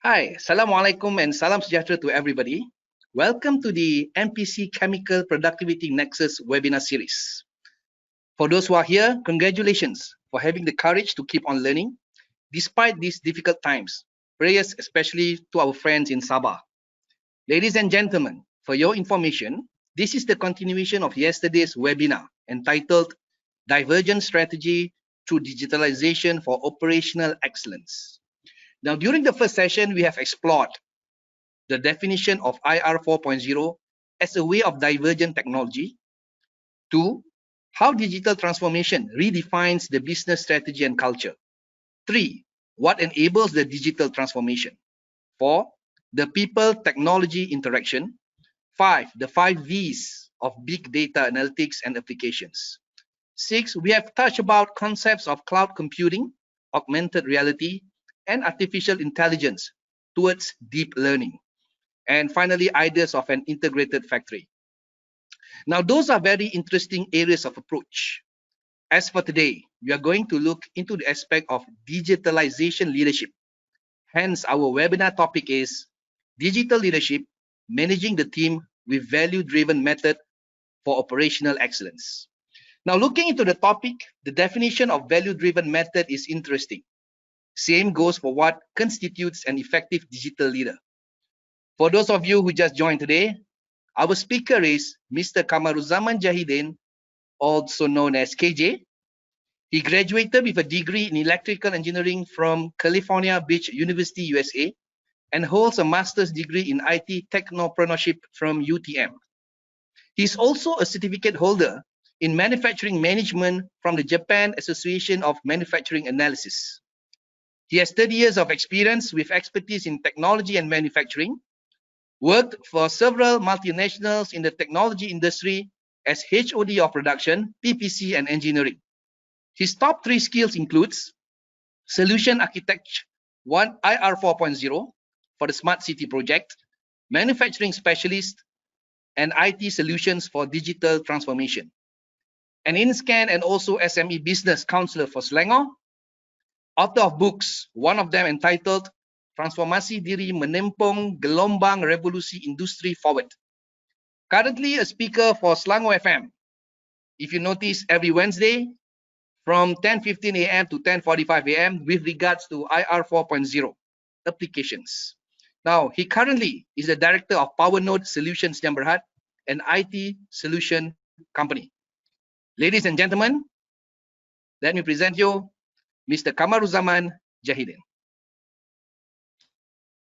Hi, Assalamualaikum and salam sejahtera to everybody. Welcome to the MPC Chemical Productivity Nexus webinar series. For those who are here, congratulations for having the courage to keep on learning despite these difficult times. Prayers especially to our friends in Sabah. Ladies and gentlemen, for your information, this is the continuation of yesterday's webinar entitled Divergent Strategy through Digitalization for Operational Excellence. Now, during the first session, we have explored the definition of IR 4.0 as a way of divergent technology. 2, how digital transformation redefines the business strategy and culture. 3, what enables the digital transformation. 4, the people technology interaction. 5, the 5 V's of big data analytics and applications. 6, we have touched about concepts of cloud computing, augmented reality, and artificial intelligence towards deep learning. And finally, ideas of an integrated factory. Now, those are very interesting areas of approach. As for today, we are going to look into the aspect of digitalization leadership. Hence, our webinar topic is Digital Leadership, Managing the Team with Value-Driven Method for Operational Excellence. Now, looking into the topic, the definition of value-driven method is interesting. Same goes for what constitutes an effective digital leader. For those of you who just joined today, our speaker is Mr. Kamaruzzaman Jahidin, also known as KJ. He graduated with a degree in electrical engineering from California Beach University, USA, and holds a master's degree in IT technopreneurship from UTM. He's also a certificate holder in manufacturing management from the Japan Association of Manufacturing Analysis. He has 30 years of experience with expertise in technology and manufacturing, worked for several multinationals in the technology industry as HOD of production, PPC, and engineering. His top 3 skills includes solution architecture, IR 4.0 for the smart city project, manufacturing specialist, and IT solutions for digital transformation. An in-scan and also SME business counselor for Selangor, author of books, one of them entitled Transformasi Diri Menempong Gelombang Revolusi Industri Forward. Currently a speaker for Selangor FM. If you notice, every Wednesday from 10:15 a.m. to 10:45 a.m. with regards to IR 4.0 applications. Now, he currently is the director of PowerNode Solutions Berhad, an IT solution company. Ladies and gentlemen, let me present you Mr. Kamaruzzaman Jahidin.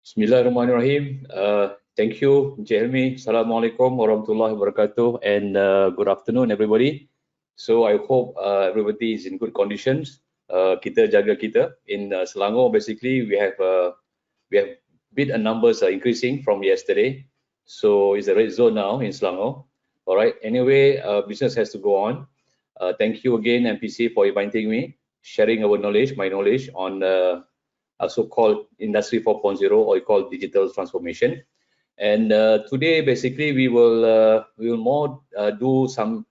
Bismillahirrahmanirrahim. Thank you, Jelmi. Assalamualaikum warahmatullahi wabarakatuh, and good afternoon, everybody. So I hope everybody is in good conditions. Kita jaga kita in Selangor. Basically, we have bid and numbers are increasing from yesterday. So it's a red zone now in Selangor. All right. Anyway, business has to go on. Thank you again, MPC, for inviting me, sharing our knowledge, my knowledge on so-called Industry 4.0, or called digital transformation. And today, basically, we will more do some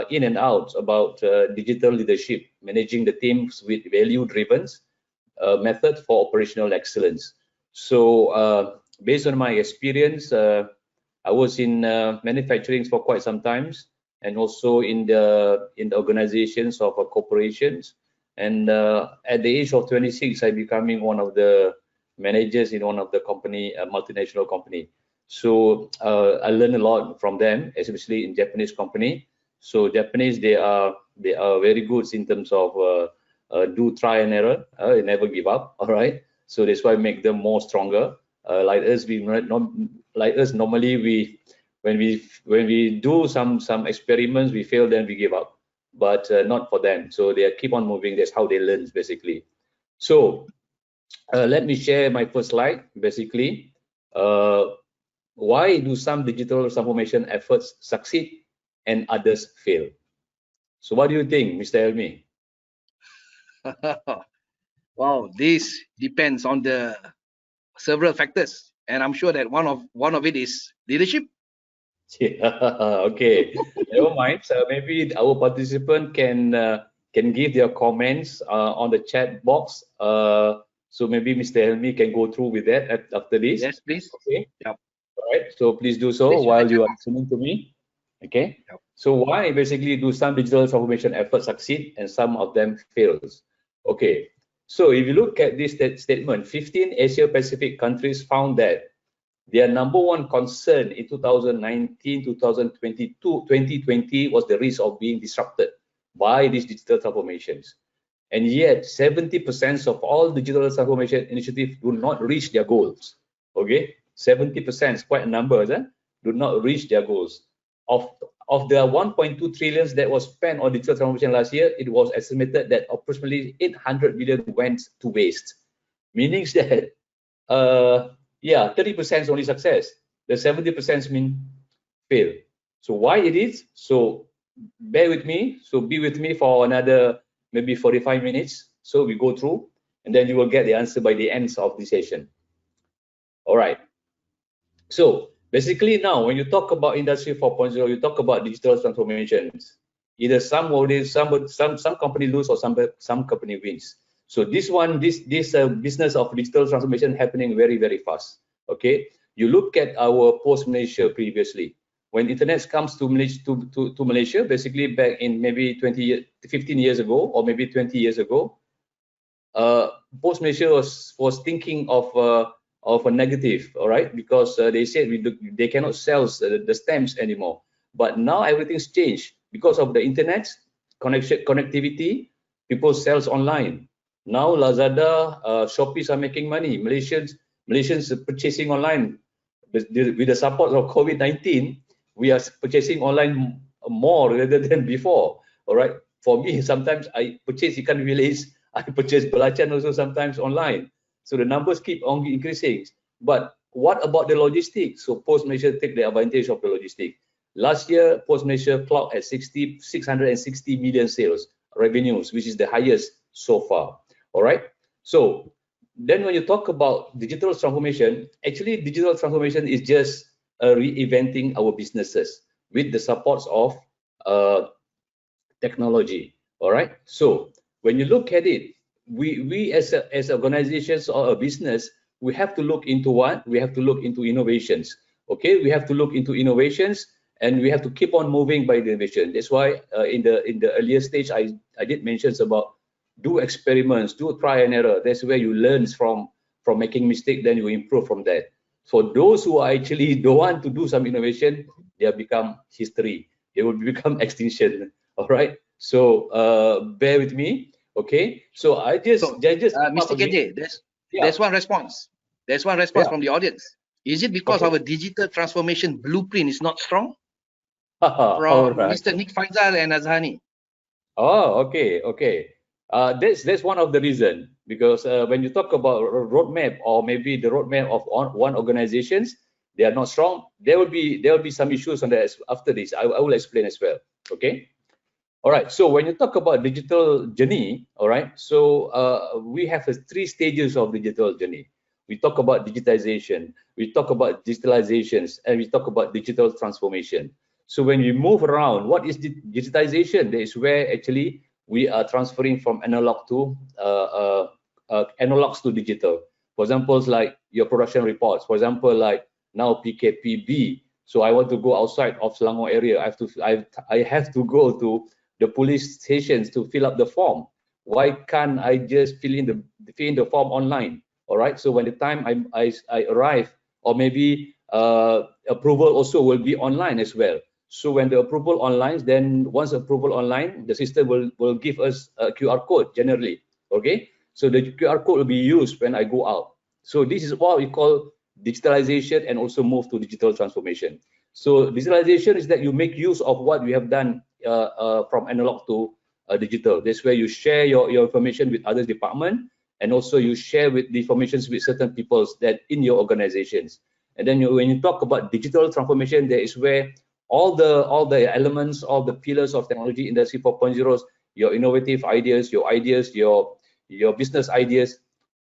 in and outs about digital leadership, managing the teams with value-driven method for operational excellence. So based on my experience, I was in manufacturing for quite some time, and also in the organizations of corporations. And at the age of 26, I becoming one of the managers in one of the company, a multinational company. So I learned a lot from them, especially in Japanese company. So Japanese, they are very good in terms of do try and error, never give up. All right. So that's why make them more stronger. Like us, normally when we do some experiments, we fail, then we give up. But not for them. So they keep on moving. That's how they learn, basically. So let me share my first slide. Basically, why do some digital transformation efforts succeed and others fail? So what do you think, Mr. Elmi? Wow, this depends on the several factors, and I'm sure that one of it is leadership. Yeah, okay. Never mind. So maybe our participant can give their comments on the chat box. So maybe Mr. Helmi can go through with that after this. Yes, please. Okay. Yep. All right. So please do so Please, while you are listening to me. Okay. Yep. So why basically do some digital transformation efforts succeed and some of them fails? Okay. So if you look at this statement, 15 Asia Pacific countries found that their number one concern in 2019, 2022, 2020 was the risk of being disrupted by these digital transformations. And yet 70% of all digital transformation initiatives do not reach their goals. Okay, 70% is quite a number, do not reach their goals. Of the 1.2 trillions that was spent on digital transformation last year, it was estimated that approximately 800 billion went to waste, meaning that yeah, 30% is only success. The 70% mean fail. So why it is? So bear with me. So be with me for another maybe 45 minutes. So we go through, and then you will get the answer by the end of the session. All right. So basically now, when you talk about Industry 4.0, you talk about digital transformations. Either some company lose or some company wins. So this business of digital transformation happening very fast. Okay, you look at our post Malaysia previously. When internet comes to Malaysia, basically back in maybe 15 years ago, or maybe 20 years ago, post Malaysia was thinking of a negative, all right, because they said they cannot sell the stamps anymore. But now everything's changed because of the internet connectivity. People sells online now. Lazada, Shopees are making money. Malaysians purchasing online with the support of COVID-19. We are purchasing online more rather than before. All right. For me, sometimes I purchase ikan bilis. I purchase belacan also sometimes online. So the numbers keep on increasing. But what about the logistics? So Post Malaysia take the advantage of the logistics. Last year, Post Malaysia clocked at 660 million sales revenues, which is the highest so far. All right. So then when you talk about digital transformation, actually digital transformation is just reinventing our businesses with the supports of technology. All right. So when you look at it, we as organizations or a business, we have to look into what? We have to look into innovations. Okay, we have to look into innovations, and we have to keep on moving by innovation. That's why in the earlier stage, I did mentions about do experiments, do try and error. That's where you learn from making mistake, then you improve from that. For those who actually don't want to do some innovation, they have become history. They will become extinction. All right. So bear with me. Okay. So Mr. KJ, there's one response. There's one response from the audience. Is it because our digital transformation blueprint is not strong? From right. Mr. Nick Faisal and Azhani. Oh, okay. That's one of the reason, because when you talk about roadmap, or maybe the roadmap of one organizations, they are not strong. There will be some issues on that after this. I will explain as well. Okay. All right. So when you talk about digital journey, all right. So we have 3 stages of digital journey. We talk about digitization, we talk about digitalizations, and we talk about digital transformation. So when we move around, what is digitization? That is where actually we are transferring from analog to analogs to digital. For example, like your production reports. For example, like now PKPB. So I want to go outside of Selangor area. I have to go to the police stations to fill up the form. Why can't I just fill in the form online? All right. So when the time I arrive, or maybe approval also will be online as well. So when the approval online, then once approval online, the system will give us a QR code generally. Okay. So the QR code will be used when I go out. So this is what we call digitalization, and also move to digital transformation. So digitalization is that you make use of what we have done from analog to digital. That's where you share your information with other departments, and also you share with the information with certain people that in your organizations. And then when you talk about digital transformation, there is where all the elements, all the pillars of technology industry 4.0, your innovative ideas, your business ideas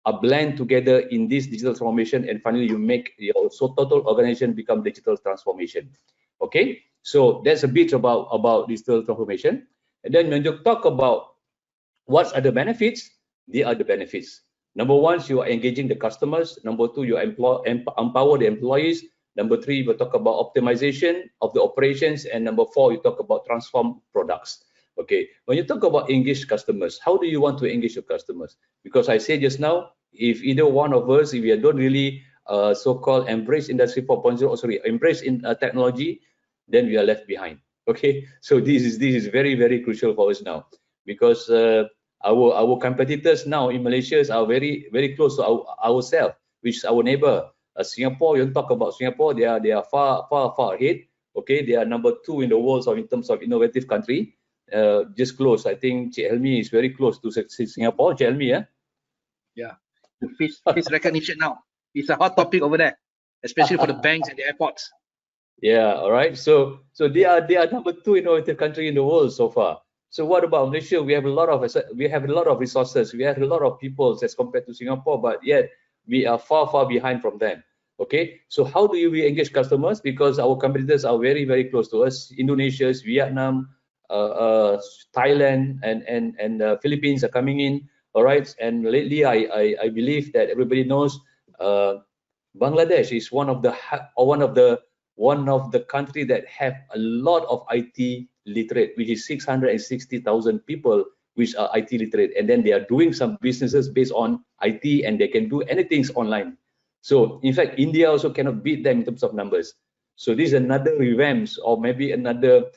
are blend together in this digital transformation, and finally you make your total organization become digital transformation. Okay, so that's a bit about digital transformation. And then when you talk about what are the benefits, they are the benefits. Number one, you are engaging the customers. Number two, you empower the employees. Number three, we talk about optimization of the operations. And number four, you talk about transform products. Okay, when you talk about engage customers, how do you want to engage your customers? Because I said just now, if either one of us, if we don't really so-called embrace industry 4.0, or sorry, embrace in technology, then we are left behind. Okay, so this is very, very crucial for us now, because our competitors now in Malaysia are very, very close to ourselves, which is our neighbor. Singapore, you talk about Singapore, they are far ahead. Okay, they are number 2 in the world in terms of innovative country. Just close. I think Cik Helmi is very close to Singapore. Cik Helmi, yeah. Yeah, face recognition now. It's a hot topic over there, especially for the banks and the airports. Yeah, all right. So they are number 2 innovative country in the world so far. So what about Malaysia? We have a lot of resources. We have a lot of people as compared to Singapore, but yet we are far behind from them. Okay. So how do we engage customers? Because our competitors are very, very close to us. Indonesia, Vietnam, Thailand, and Philippines are coming in. All right. And lately, I believe that everybody knows Bangladesh is one of the country that have a lot of IT literate, which is 660,000 people which are IT literate, and then they are doing some businesses based on IT, and they can do anything online. So in fact, India also cannot beat them in terms of numbers. So this is another revamps, or maybe another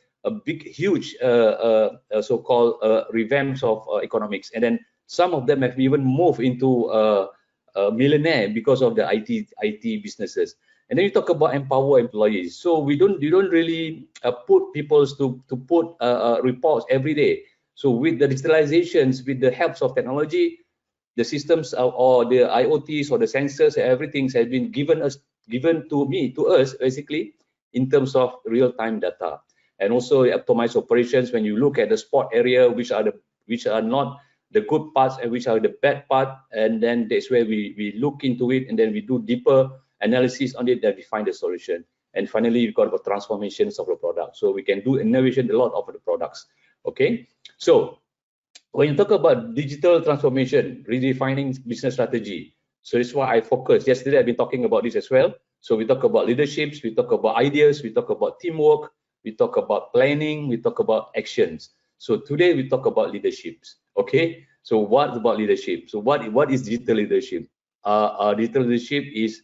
huge so-called revamps of economics, and then some of them have even moved into millionaire because of the IT businesses. And then you talk about empower employees. So you don't really put people to put reports every day. So with the digitalizations, with the helps of technology, the systems or the IoTs or the sensors, everything has been given to us basically in terms of real-time data, and also optimize operations. When you look at the spot area, which are not the good parts and which are the bad part, and then that's where we look into it, and then we do deeper analysis on it, that we find the solution. And finally, you've got about transformations of the product, so we can do innovation a lot of the products. Okay, so when you talk about digital transformation, redefining business strategy, so that's why I focus. Yesterday I've been talking about this as well. So we talk about leaderships, we talk about ideas, we talk about teamwork, we talk about planning, we talk about actions. So today we talk about leaderships. Okay, so what about leadership? So what is digital leadership? Digital leadership is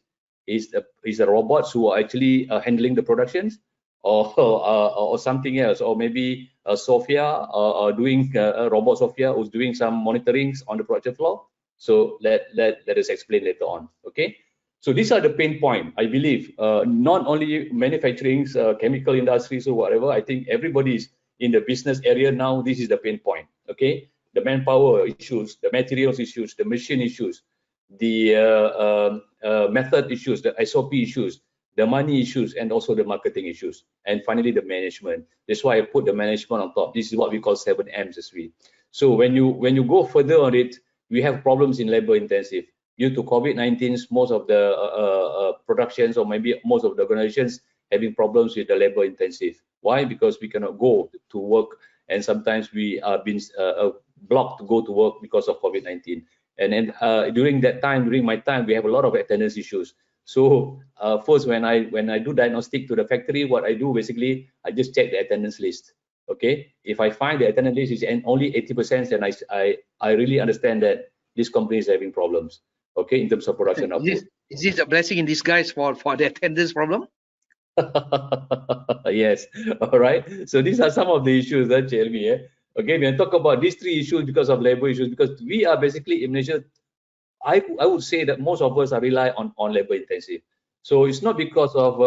a robots who are actually handling the productions, or something else, or maybe Sophia doing robot Sophia who's doing some monitorings on the production floor. So let us explain later on. Okay, so these are the pain point, I believe, not only manufacturing, chemical industries or whatever. I think everybody's in the business area now. This is the pain point. Okay, the manpower issues, the materials issues, the machine issues, the method issues, the SOP issues, the money issues, and also the marketing issues, and finally the management. That's why I put the management on top. This is what we call 7 M's as we. So when you go further on it, we have problems in labor intensive due to COVID-19. Most of the productions, or maybe most of the organizations, having problems with the labor intensive. Why? Because we cannot go to work, and sometimes we are being blocked to go to work because of COVID-19. And then during my time, we have a lot of attendance issues. So first, when I do diagnostic to the factory, what I do basically, I just check the attendance list. Okay, if I find the attendance list is only 80%, then I really understand that this company is having problems. Okay, in terms of production output. Is this a blessing in disguise for the attendance problem? Yes. All right. So these are some of the issues that JLB. Okay, when I talk about these 3 issues because of labor issues, because we are basically in Malaysia, I would say that most of us are rely on labor intensive. So it's not because of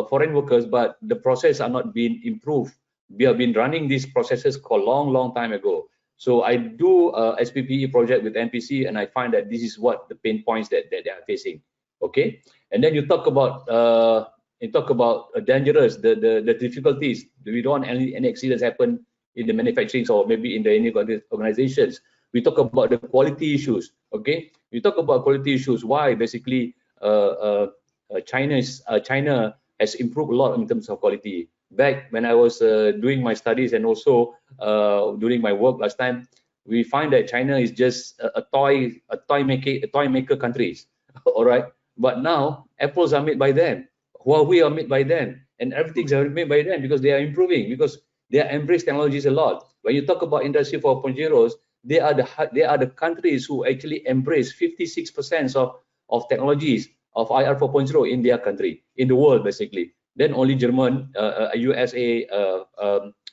foreign workers, but the process are not being improved. We have been running these processes for a long time ago. So I do a SPPE project with NPC, and I find that this is what the pain points that they are facing. Okay, and then you talk about dangerous, the difficulties. We don't want any accidents happen in the manufacturing or maybe in the any organizations. We talk about the quality issues. Okay, we talk about quality issues. Why? Basically, China has improved a lot in terms of quality. Back when I was doing my studies and also during my work last time, we find that China is just a toy maker countries. All right, but now apples are made by them, Huawei are made by them, and everything's are made by them because they are improving, because they embrace technologies a lot. When you talk about Industry 4.0, they are the countries who actually embrace 56% of technologies of IR 4.0 in their country, in the world basically. Then only German, USA,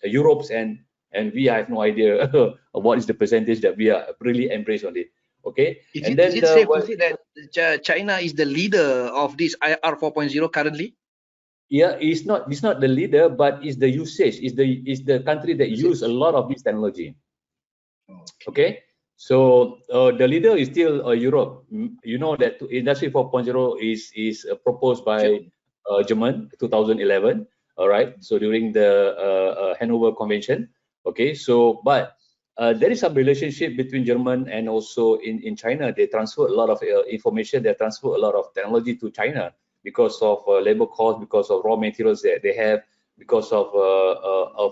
Europe, and we have no idea what is the percentage that we are really embraced on it. Okay, Is and it, is then it safe to say that China is the leader of this IR 4.0 currently? yeah, it's not the leader, but it's the usage, is the country that use a lot of this technology. Okay, so the leader is still Europe. You know that Industry 4.0 is proposed by German 2011. All right, so during the Hanover Convention. Okay, so but there is some relationship between German and also in China. They transfer a lot of information. They transfer a lot of technology to China because of labor cost, because of raw materials that they have, because of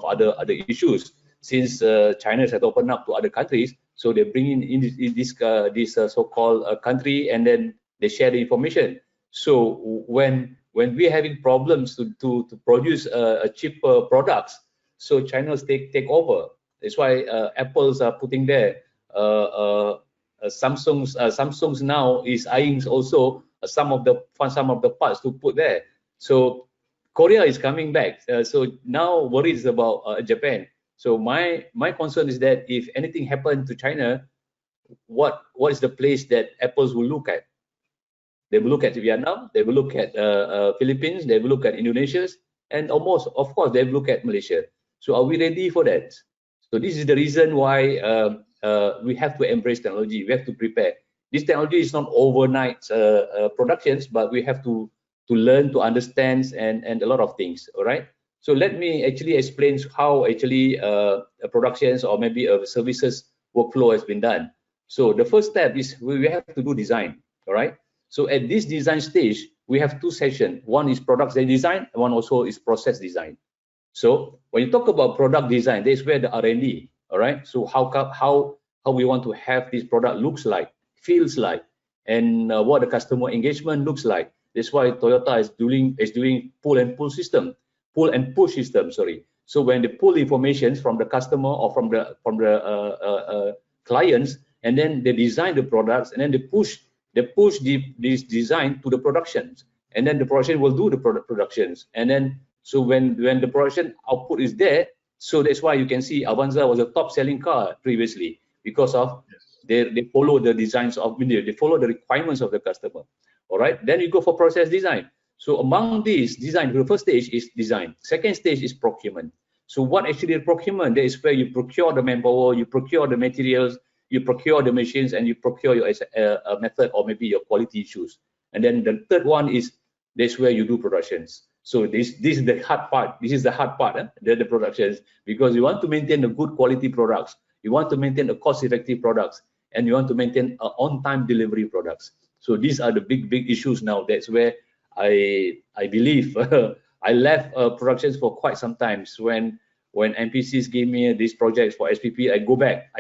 other issues. Since China has opened up to other countries, so they bring in this so-called country, and then they share the information. So when we're having problems to produce cheaper products, so China's take over. That's why Apple's are putting there. Samsung's now is eyeing also some of the parts to put there. So Korea is coming back. So now worries about Japan. So my concern is that if anything happened to China, what is the place that Apples will look at? They will look at Vietnam, they will look at Philippines, they will look at Indonesia, and almost, of course, they will look at Malaysia. So are we ready for that? So this is the reason why we have to embrace technology. We have to prepare. This technology is not overnight productions, but we have to learn, to understand, and a lot of things. All right. So let me actually explain how actually productions or maybe a services workflow has been done. So the first step is we have to do design. All right. So at this design stage, we have two sessions. One is product design, and one also is process design. So when you talk about product design, that's where the R&D, all right? So how we want to have this product looks like, feels like, and what the customer engagement looks like. That's why Toyota is doing pull and push system. Sorry. So when they pull information from the customer or from the clients, and then they design the products, and then they push this design to the productions, and then the production will do the productions, and then so when the production output is there, so that's why you can see Avanza was a top selling car previously, because of they follow the designs of, they follow the requirements of the customer. All right, then you go for process design. So among these design, the first stage is design, second stage is procurement. So what actually is procurement? That is where you procure the manpower, you procure the materials, you procure the machines, and you procure your method or maybe your quality issues. And then the third one is, that's where you do productions. So this is the hard part. This is the hard part, the productions, because you want to maintain the good quality products, you want to maintain the cost-effective products, and you want to maintain on-time delivery products. So these are the big issues now. That's where I believe I left productions for quite some time. So when NPCs gave me these projects for SPP, I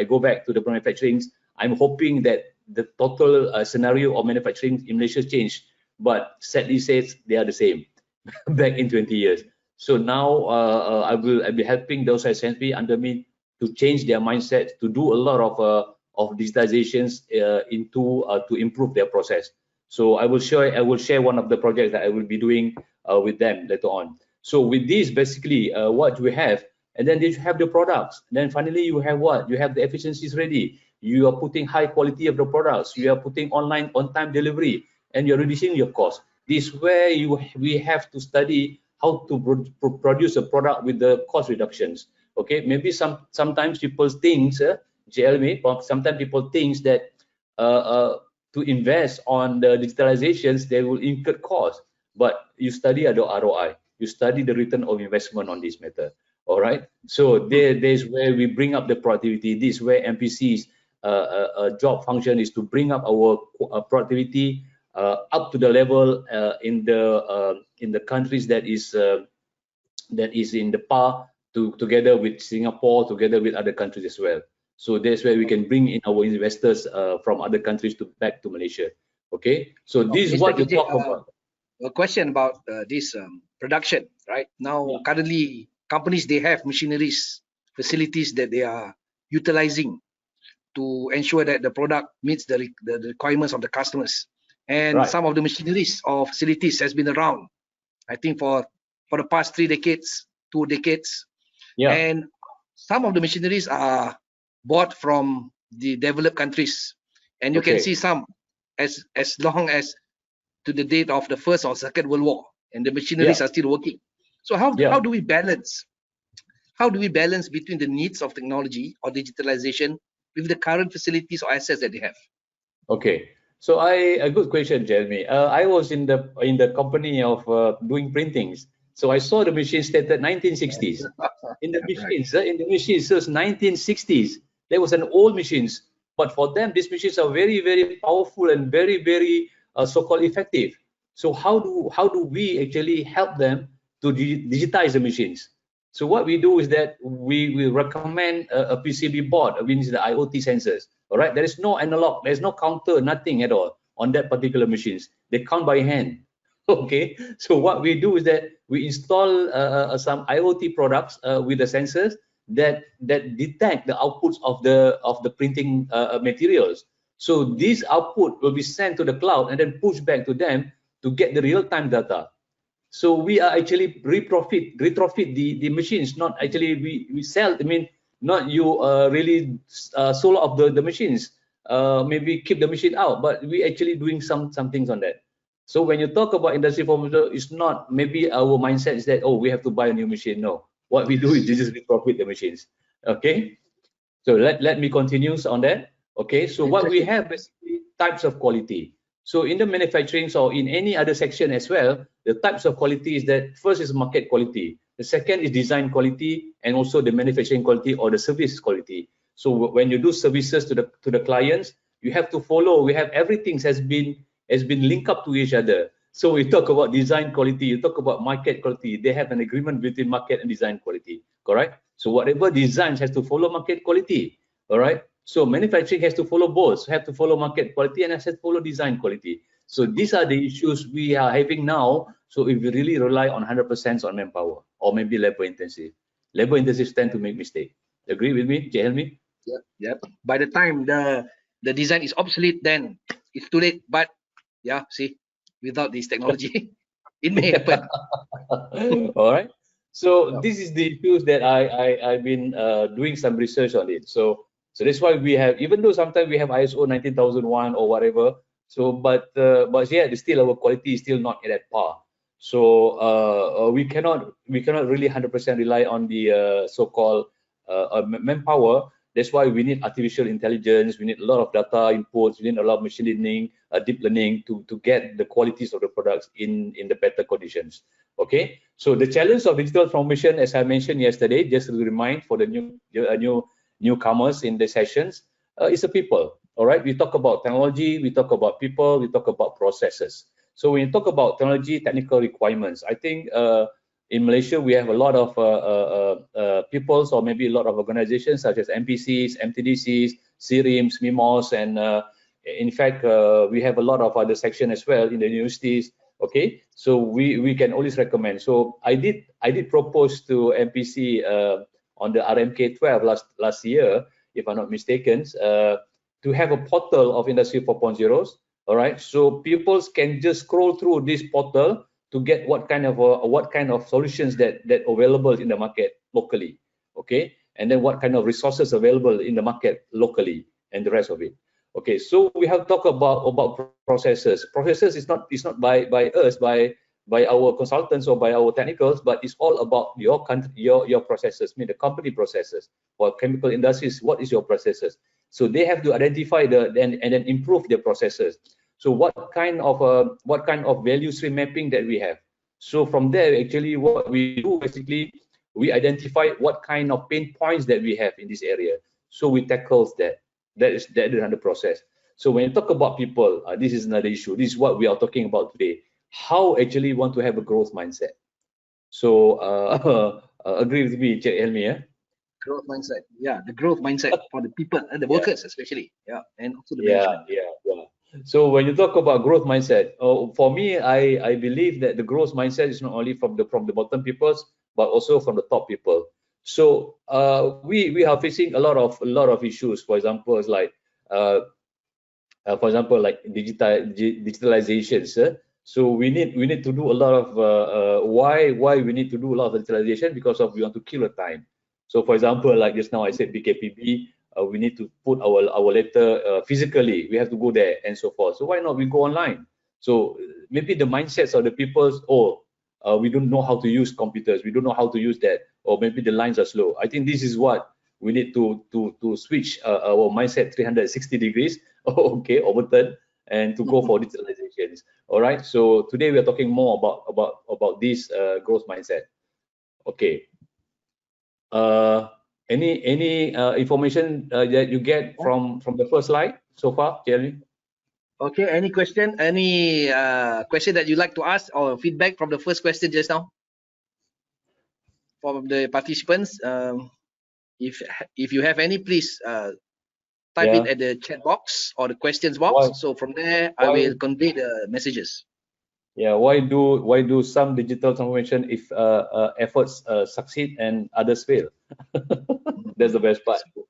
go back to the manufacturing. I'm hoping that the total scenario of manufacturing in Malaysia changed, but sadly says they are the same back in 20 years. So now I'll be helping those SNP under me to change their mindset, to do a lot of digitizations to improve their process. So I will share one of the projects that I will be doing with them later on. So with this, basically, what we have, and then you have the products. And then finally, you have what? You have the efficiencies ready. You are putting high quality of the products. You are putting online on-time delivery, and you're reducing your cost. This is where we have to study how to produce a product with the cost reductions. Okay, maybe sometimes people think, JLM, sometimes people think that to invest on the digitalizations, they will incur cost. But you study the ROI, you study the return of investment on this matter. All right. So there's where we bring up the productivity. This is where MPC's job function is to bring up our productivity up to the level in the countries that is in the par together with Singapore, together with other countries as well. So that's where we can bring in our investors from other countries back to Malaysia. Okay, so this is Mr. what you KJ, talk about. a question about this production, right? Now, currently, companies, they have machineries, facilities that they are utilizing to ensure that the product meets the requirements of the customers. And some of the machineries or facilities has been around, I think, for the past 3 decades, 2 decades. Yeah. And some of the machineries are bought from the developed countries. And you can see some as long as to the date of the First or Second World War, and the machineries are still working. So how do we balance? How do we balance between the needs of technology or digitalization with the current facilities or assets that they have? Okay, so a good question, Jeremy. I was in the company of doing printings, so I saw the machines stated 1960s. In the machines, so it's 1960s. There was an old machines, but for them, these machines are very, very powerful and very, very so-called effective. So how do we actually help them to digitize the machines? So what we do is that we recommend a PCB board, means the IoT sensors. All right, there is no analog, there is no counter, nothing at all on that particular machines. They count by hand. Okay, so what we do is that we install some IoT products with the sensors that detect the outputs of the printing materials. So this output will be sent to the cloud and then pushed back to them to get the real-time data. So we are actually retrofit the machines, not actually we sell. I mean, not you really sold off the machines. Maybe keep the machine out, but we actually doing some things on that. So when you talk about industry 4.0, it's not maybe our mindset is that, oh, we have to buy a new machine. No, what we do is just retrofit the machines. Okay, so let me continue on that. Okay, so what we have basically types of quality. So in the manufacturing or in any other section as well, the types of quality is that first is market quality, the second is design quality, and also the manufacturing quality or the service quality. So when you do services to the clients, you have to follow. We have everything has been linked up to each other. So we talk about design quality, you talk about market quality. They have an agreement between market and design quality, correct? So whatever designs has to follow market quality, all right? So manufacturing has to follow both, have to follow market quality and has to follow design quality. So these are the issues we are having now. So if we really rely on 100% on manpower or maybe labor intensive tend to make mistake. Agree with me, Helmi? Yep. By the time the design is obsolete, then it's too late. But yeah, see, without this technology, it may happen. All right. So this is the issues that I've been doing some research on it. So that's why we have, even though sometimes we have ISO 19001 or whatever. So but yeah, still our quality is still not at par. So we cannot really 100% rely on the so-called manpower. That's why we need artificial intelligence. We need a lot of data inputs. We need a lot of machine learning, deep learning to get the qualities of the products in the better conditions. Okay. So the challenge of digital transformation, as I mentioned yesterday, just to remind for the newcomers in the sessions, is the people. All right. We talk about technology. We talk about people. We talk about processes. So when you talk about technology, technical requirements, I think in Malaysia, we have a lot of peoples or maybe a lot of organizations such as MPCs, MTDCs, CRIMs, MIMOS, and in fact, we have a lot of other sections as well in the universities. Okay, so we can always recommend. So I did propose to MPC on the RMK 12 last year, if I'm not mistaken, to have a portal of Industry 4.0. All right, so people can just scroll through this portal to get what kind of solutions that available in the market locally, okay, and then what kind of resources available in the market locally, and the rest of it. Okay, so we have talked about processes. Processes is not by us, by our consultants or by our technicals, but it's all about your country, your processes. I mean the company processes. For chemical industries, what is your processes? So they have to identify and then improve their processes. So what kind of value stream mapping that we have? So from there, actually, what we do basically, we identify what kind of pain points that we have in this area. So we tackle that. That is another process. So when you talk about people, this is another issue. This is what we are talking about today. How actually want to have a growth mindset. So agree with me, Helmi, yeah? Growth mindset. Yeah, the growth mindset for the people and the Yeah, workers especially. Yeah, and also the yeah, management. yeah, yeah. So when you talk about growth mindset, for me, I believe that the growth mindset is not only from the bottom peoples, but also from the top people. So we are facing a lot of issues. For example, like digitalizations. So we need to do a lot of why we need to do a lot of digitalization, because of we want to kill the time. So for example, like just now I said BKPB, we need to put our letter physically. We have to go there and so forth. So why not we go online? So maybe the mindsets of the people's, we don't know how to use computers. We don't know how to use that, or maybe the lines are slow. I think this is what we need to switch our mindset 360 degrees. Okay, overturn, and to go for digitalizations. All right. So today we are talking more about this growth mindset. Okay. Uh, any information that you get from the first slide so far, Jeremy? Okay, any question? Any question that you'd like to ask or feedback from the first question just now from the participants? If you have any, please type it Yeah. at the chat box or the questions box. Why So from there, I why will convey the messages. yeah why do some digital transformation if efforts succeed and others fail? That's the best part. That's cool.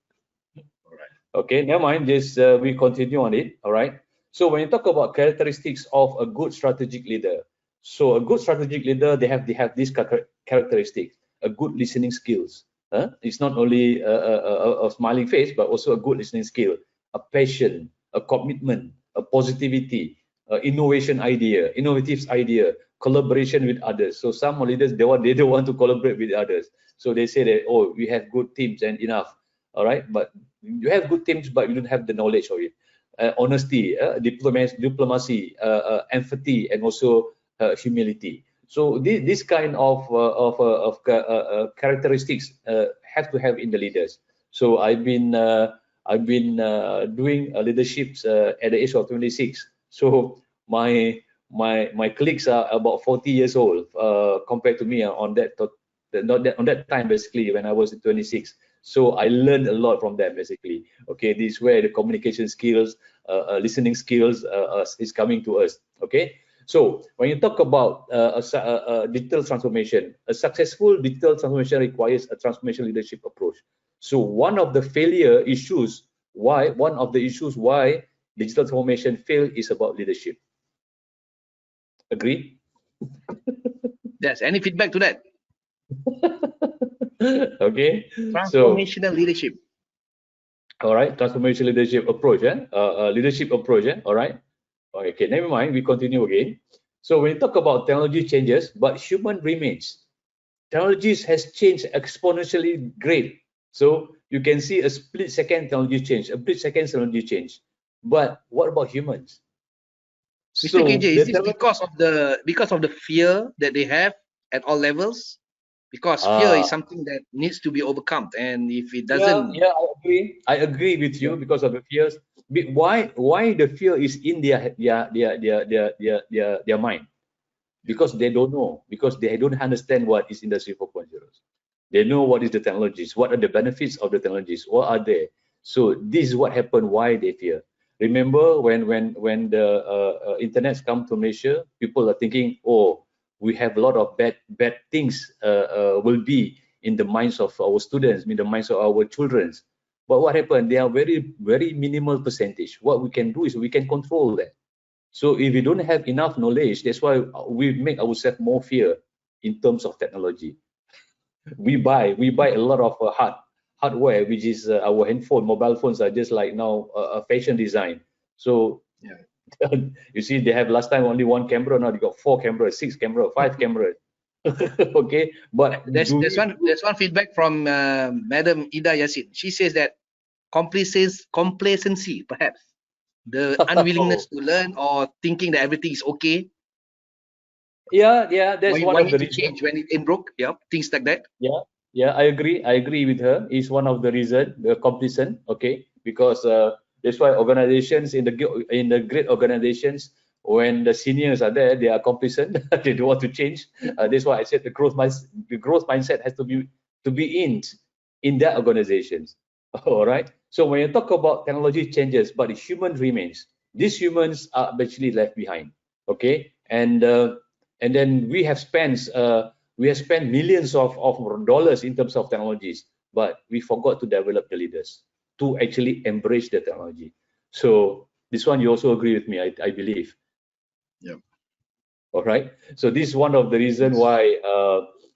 All right. Okay, never mind. Just we continue on it. All right. So when you talk about characteristics of a good strategic leader, so a good strategic leader, they have these characteristics: a good listening skills. It's not only a smiling face, but also a good listening skill, a passion, a commitment, a positivity, innovative idea, collaboration with others. So some leaders they don't want to collaborate with others. So they say that, oh, we have good teams and enough. All right, but you have good teams, but you don't have the knowledge of it. Honesty, diplomacy, empathy, and also humility. So this kind of characteristics have to have in the leaders. So I've been doing leaderships at the age of 26. So my colleagues are about 40 years old compared to me on that time, basically, when I was 26. So I learned a lot from them, basically. Okay, this is where the communication skills, listening skills is coming to us. Okay, so when you talk about a digital transformation, a successful digital transformation requires a transformation leadership approach. So one of the issues why digital transformation fail is about leadership. Agree? Yes. Any feedback to that? Okay, so Transformational leadership. all right, transformation leadership approach, leadership approach, all right. Okay, never mind. We continue again. So when you talk about technology changes, but human remains, technologies has changed exponentially great. So you can see a split second technology change, a split second technology change. But what about humans? Mr. So KJ, is the this technology, because of the fear that they have at all levels? Because fear uh, is something that needs to be overcome, and if it yeah, doesn't, yeah, I agree. I agree with yeah, you because of the fears. Why the fear is in their mind? Because they don't know, because they don't understand what is industry 4.0. They know what is the technologies, what are the benefits of the technologies, what are they. So this is what happened, why they fear. Remember when the internet's come to Malaysia, people are thinking, oh, we have a lot of bad things will be in the minds of our students, in the minds of our children. But what happened, they are very minimal percentage. What we can do is we can control that. So if we don't have enough knowledge, that's why we make ourselves more fear in terms of technology. We buy a lot of hardware, which is our mobile phones are just like now a fashion design. So yeah. you see, they have last time only one camera, now they got 4 cameras, 6 cameras, 5 cameras. Okay, but There's do there's we? one there's one feedback from Madam Ida Yassin. She says that complacency, perhaps the unwillingness to learn or thinking that everything is okay. Yeah, that's one Why of the need to reasons. change when it ain't broke? Yeah, things like that. Yeah, yeah, I agree with her. Is one of the reason the complacent, okay, because that's why organizations in the great organizations, when the seniors are there, they are complacent. They don't want to change. That's why I said the growth mindset has to be in. in their organizations. All right. So when you talk about technology changes, but the human remains, these humans are actually left behind. Okay, and then we have spent millions of dollars in terms of technologies, but we forgot to develop the leaders to actually embrace the technology. So this one you also agree with me, I believe. Yeah. All right. So this is one of the reasons why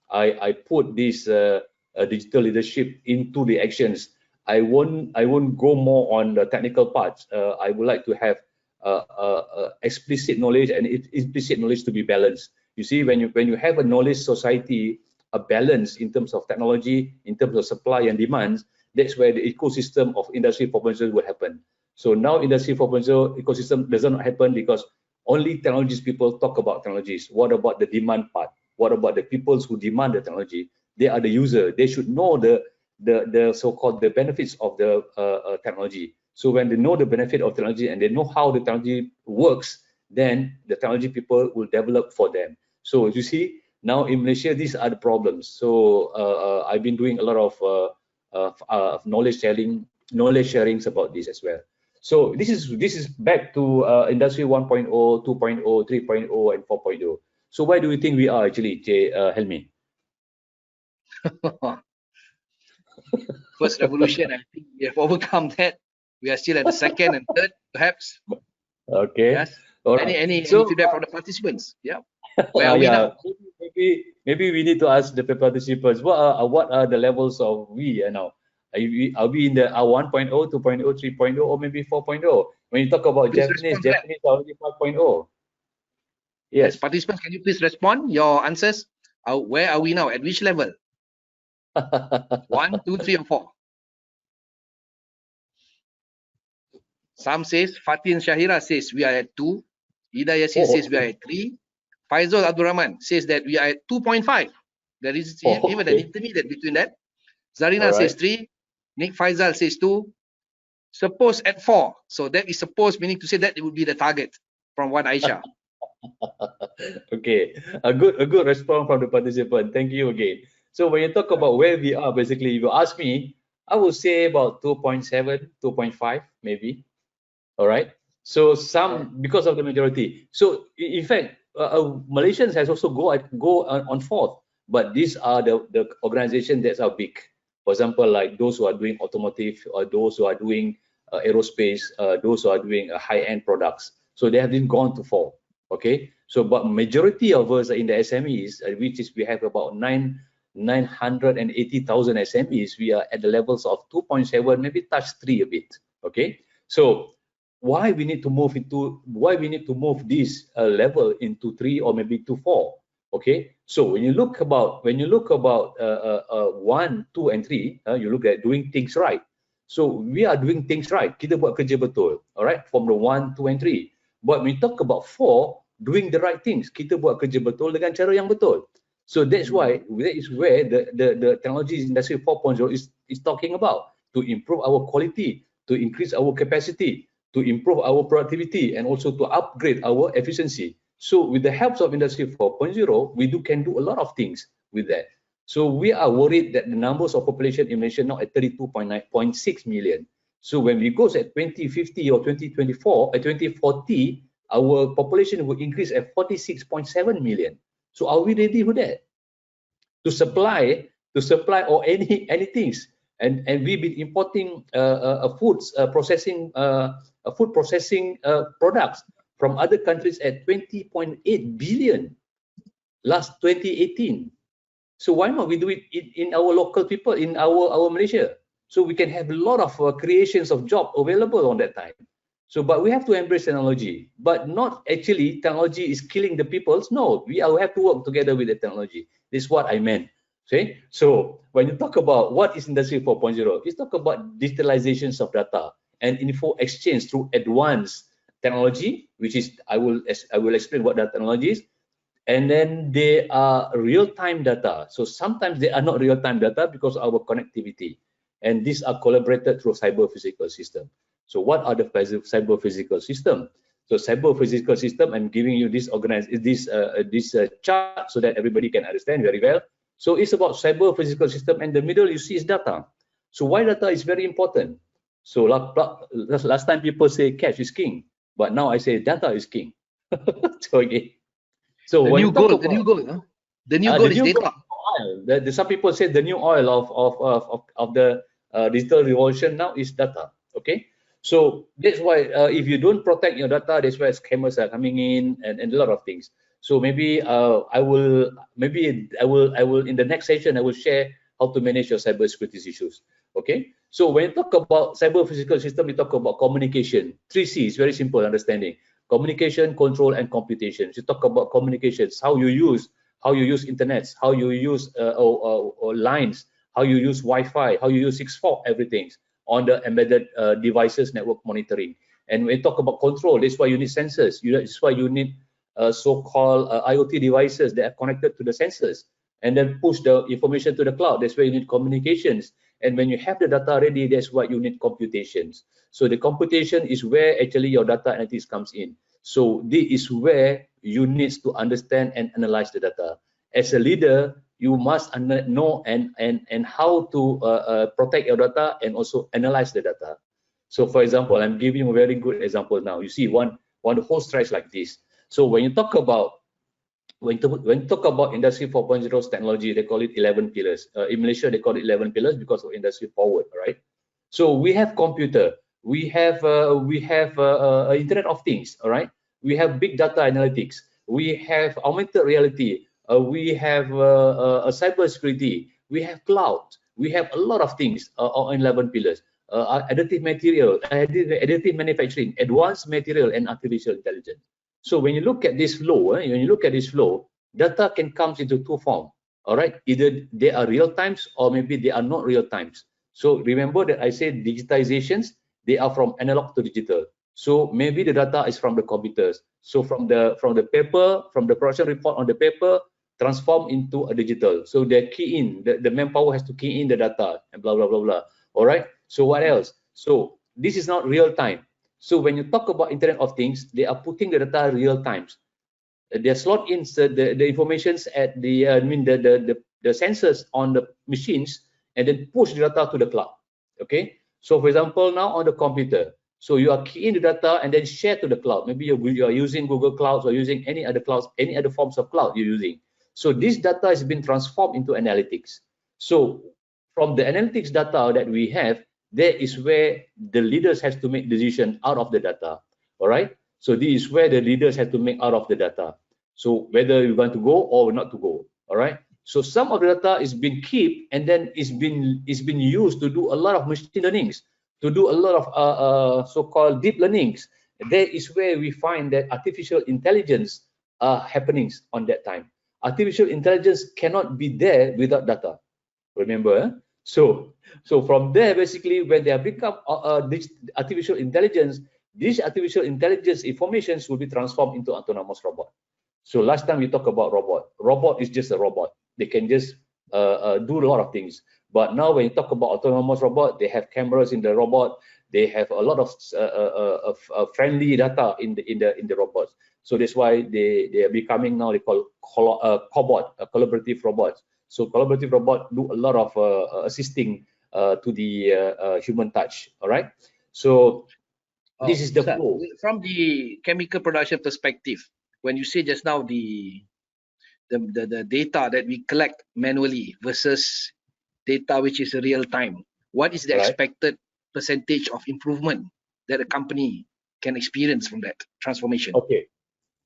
I put this digital leadership into the actions. I won't go more on the technical parts. I would like to have explicit knowledge and implicit knowledge to be balanced. You see, when you have a knowledge society, a balance in terms of technology, in terms of supply and demands, that's where the ecosystem of Industry 4.0 will happen. So now Industry 4.0 ecosystem doesn't happen because only technologies people talk about technologies. What about the demand part? What about the people who demand the technology? They are the user. They should know the so-called the benefits of the technology. So when they know the benefit of technology and they know how the technology works, then the technology people will develop for them. So you see, now in Malaysia, these are the problems. So I've been doing a lot of knowledge sharings about this as well. So this is back to Industry 1.0, 2.0, 3.0, and 4.0. So where do you think we are actually, Helmi? First revolution, I think we have overcome that. We are still at the second and third, perhaps. Okay. Yes. All right. Any So feedback from the participants? Yeah. Where are we yeah, now? maybe we need to ask the participants what are the levels of we now? Are we in the 1.0, 2.0, 3.0, or maybe 4.0? When you talk about Please Japanese, respond to that. Japanese are already 5.0. Yes, Yes. participants, can you please respond your answers? Where are we now? At which level? 1, 2, 3, or 4? Some says, Fatin Shahira says we are at 2. Ida Yassin says we are at 3. Faisal Abdurrahman says that we are at 2.5. There is even an Okay. intermediate between that. Zarina All says right. 3. Nick Faisal says 2. Suppose at 4. So that is suppose, meaning to say that it would be the target from what Aisha. Okay, a good response from the participant. Thank you again. So when you talk about where we are, basically, if you ask me, I would say about 2.7, 2.5, maybe. All right. So some because of the majority. So in fact, Malaysians has also go on fourth, but these are the organizations that are big. For example, like those who are doing automotive, or those who are doing aerospace, those who are doing high-end products. So they have been gone to four. Okay. So but majority of us in the SMEs, which is we have about 980,000 SMEs, we are at the levels of 2.7, maybe touch 3 a bit. Okay. So why we need to move this level into 3 or maybe to 4? Okay, so when you look about 1, 2, and 3, you look at doing things right. So we are doing things right. Kita buat kerja betul. Alright, from the 1, 2, and 3. But when we talk about 4, doing the right things, kita buat kerja betul dengan cara yang betul. So that's why that is where the technology industry 4.0 is talking about, to improve our quality, to increase our capacity, to improve our productivity, and also to upgrade our efficiency. So with the help of Industry 4.0, we can do a lot of things with that. So we are worried that the numbers of population in Malaysia now at 32.6 million. So when we go at 2050 or 2024, at 2040, our population will increase at 46.7 million. So are we ready for that? To supply or any things? And we've been importing food processing products from other countries at 20.8 billion last 2018. So why not we do it in our local people, in our Malaysia? So we can have a lot of creations of job available on that time. So, but we have to embrace technology, but not actually technology is killing the peoples. No, we have to work together with the technology. This is what I meant. Okay, so when you talk about what is Industry 4.0, it's talk about digitalizations of data and info exchange through advanced technology, which is I will explain what that technology is. And then they are real-time data. So sometimes they are not real-time data because of our connectivity, and these are collaborated through cyber-physical system. So what are the cyber-physical system? So cyber-physical system, I'm giving you this chart so that everybody can understand very well. So it's about cyber-physical system, and the middle you see is data. So why data is very important? So last time people say cash is king, but now I say data is king. So again, so The when new you talk gold, the about new gold, huh? The new the gold is new data. oil, some people say the new oil of the digital revolution now is data. Okay, so that's why if you don't protect your data, that's why scammers are coming in and a lot of things. So maybe I will in the next session I will share how to manage your cybersecurity issues. Okay, so when you talk about cyber physical system, we talk about communication. 3C is very simple understanding: communication, control, and computation. You talk about communications, how you use internets, how you use or lines, how you use Wi-Fi, how you use 6.4, everything on the embedded devices network monitoring. And when we talk about control, that's why you need sensors. That's why you need so-called IoT devices that are connected to the sensors and then push the information to the cloud. That's why you need communications. And when you have the data ready, that's why you need computations. So the computation is where actually your data analytics comes in. So this is where you need to understand and analyze the data. As a leader, you must know and how to protect your data and also analyze the data. So for example, I'm giving you a very good example now. You see one whole stretch like this. So when you talk about Industry 4.0's technology, they call it 11 pillars. In Malaysia, they call it 11 pillars because of industry forward, right? So we have computer, we have Internet of Things, all right? We have big data analytics, we have augmented reality, we have cyber security, we have cloud, we have a lot of things on 11 pillars. Additive material, additive manufacturing, advanced material, and artificial intelligence. So when you look at this flow, data can come into two forms. All right, either they are real times or maybe they are not real times. So remember that I said digitizations, they are from analog to digital. So maybe the data is from the computers. So from the paper, from the production report on the paper, transform into a digital. So they key in, the manpower has to key in the data and blah, blah, blah, blah. All right. So what else? So this is not real time. So when you talk about Internet of Things, they are putting the data real times. They slot in the informations at the the sensors on the machines and then push the data to the cloud. Okay. So for example, now on the computer, so you are keying the data and then share to the cloud. Maybe you are using Google Clouds or using any other clouds, any other forms of cloud you're using. So this data has been transformed into analytics. So from the analytics data that we have, there is where the leaders have to make decision out of the data. All right. So this is where the leaders have to make out of the data. So whether you want to go or not to go. All right. So some of the data is being kept and then it's been used to do a lot of machine learnings, to do a lot of so-called deep learnings. There is where we find that artificial intelligence happenings on that time. Artificial intelligence cannot be there without data. Remember, so from there, basically, when they have become this artificial intelligence, these artificial intelligence informations will be transformed into autonomous robot. So last time we talked about robot is just a robot. They can just do a lot of things. But now when you talk about autonomous robot, they have cameras in the robot. They have a lot of friendly data in the robots. So that's why they are becoming now, they call cobot, collaborative robots. So collaborative robot do a lot of assisting to the human touch. All right. So this is the Sir, flow. from the chemical production perspective, when you say just now the data that we collect manually versus data which is real time, what is the All right. expected percentage of improvement that a company can experience from that transformation? Okay.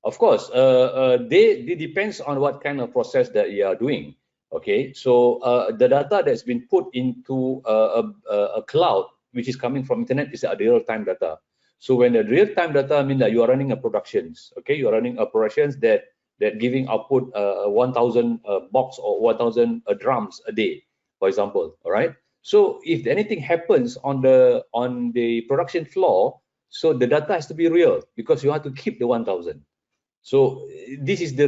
Of course, they depends on what kind of process that you are doing. Okay, so the data that's been put into a cloud, which is coming from internet, is a real-time data. So when the real-time data, I mean that you are running a productions. Okay, you are running a productions that giving output 1,000 box or 1,000 drums a day, for example. All right. So if anything happens on the production floor, so the data has to be real because you have to keep the 1,000. So this is the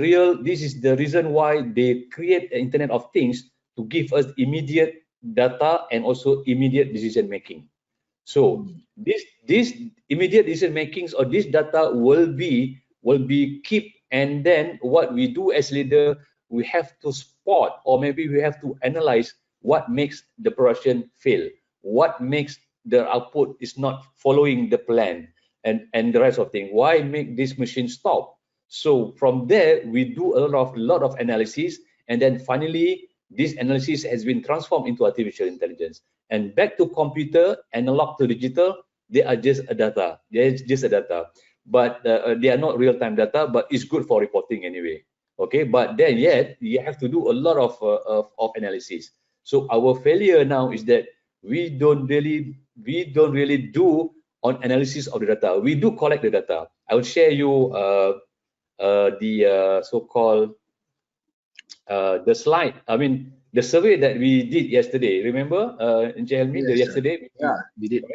reason why they create the Internet of Things, to give us immediate data and also immediate decision making. So this immediate decision makings or this data will be kept, and then what we do as leader, we have to spot or maybe we have to analyze what makes the production fail, what makes the output is not following the plan and the rest of things. Why make this machine stop? So from there, we do a lot of analysis, and then finally, this analysis has been transformed into artificial intelligence. And back to computer, analog to digital, they are just a data. They're just a data, but they are not real-time data, but it's good for reporting anyway. Okay, but then yet you have to do a lot of analysis. So our failure now is that we don't really do on analysis of the data. We do collect the data. I will share you the so-called the slide. I mean, the survey that we did yesterday. Remember, Helmi, Yes, sir. yesterday? Yeah, we did.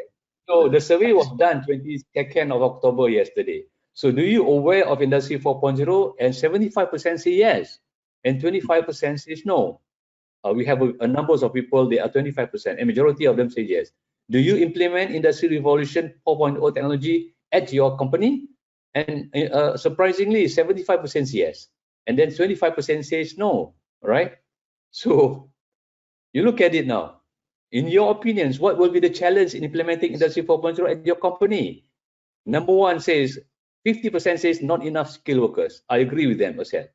So the survey was done 22nd of October yesterday. So do you aware of Industry 4.0? And 75% say yes, and 25% says no. We have a numbers of people, they are 25%, and majority of them say yes. Do you implement Industry Revolution 4.0 technology at your company? And surprisingly, 75% says yes, and then 25% says no, right? So you look at it now. In your opinions, what will be the challenge in implementing Industry 4.0 at your company? Number one says, 50% says not enough skilled workers. I agree with them, Asad.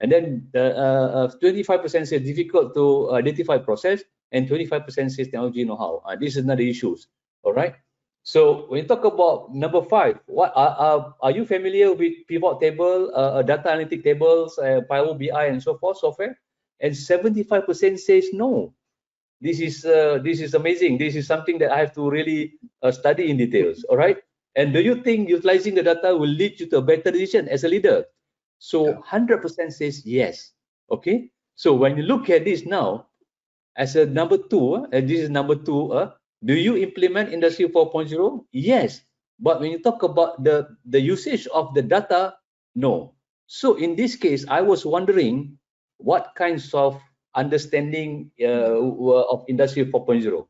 And then 25% says difficult to identify process, and 25% says technology know-how. This is another issues, all right? So when you talk about number 5, what are you familiar with pivot table, data analytic tables, Power BI, and so forth, software? And 75% says no. This is amazing. This is something that I have to really study in details. All right. And do you think utilizing the data will lead you to a better decision as a leader? So 100% says yes. Okay. So when you look at this now, as a number 2, and this is number 2, do you implement Industry 4.0? Yes. But when you talk about the usage of the data, no. So in this case, I was wondering what kinds of understanding of Industry 4.0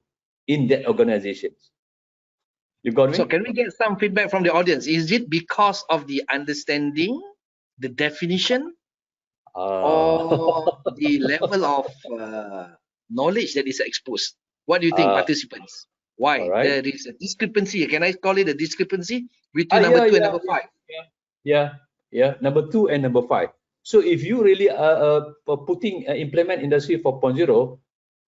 in that organizations. You got me? So can we get some feedback from the audience? Is it because of the understanding, the definition, or the level of knowledge that is exposed? What do you think, participants? Why? All right. There is a discrepancy. Can I call it a discrepancy between number 2 and number 5? Yeah. Number 2 and number 5. So if you really implement Industry 4.0,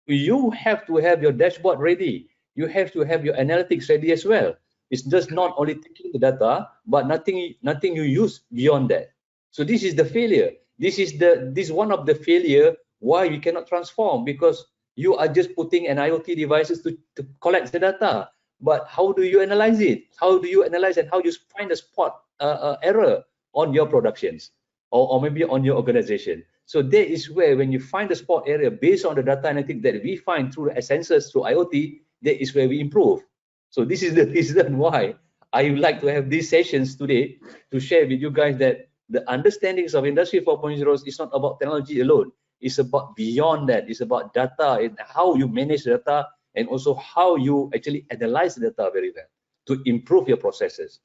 you have to have your dashboard ready. You have to have your analytics ready as well. It's just not only taking the data, but nothing you use beyond that. So this is the failure. This is one of the failure why we cannot transform, because you are just putting an IoT devices to collect the data. But how do you analyze it? How do you analyze and how you find a spot error on your productions or maybe on your organization? So that is where, when you find the spot area based on the data analytics that we find through sensors, through IoT, that is where we improve. So this is the reason why I would like to have these sessions today to share with you guys that the understandings of Industry 4.0 is not about technology alone. It's about beyond that. It's about data and how you manage data, and also how you actually analyze the data very well to improve your processes.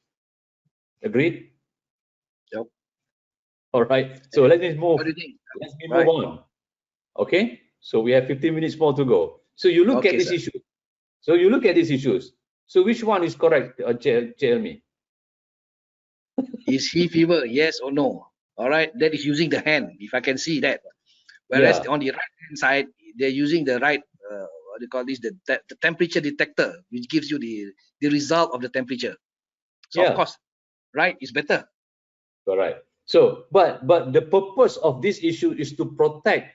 Agreed? Yep. All right. So let me move. What do you think? Let's move on. Okay. So we have 15 minutes more to go. So you look at this issue. So you look at these issues. So which one is correct, Jeremy? Is he fever? Yes or no? All right. That is using the hand, if I can see that. Whereas on the right hand side, they're using the right, what do you call this, the temperature detector, which gives you the result of the temperature. So of course, right is better. Correct. So, but the purpose of this issue is to protect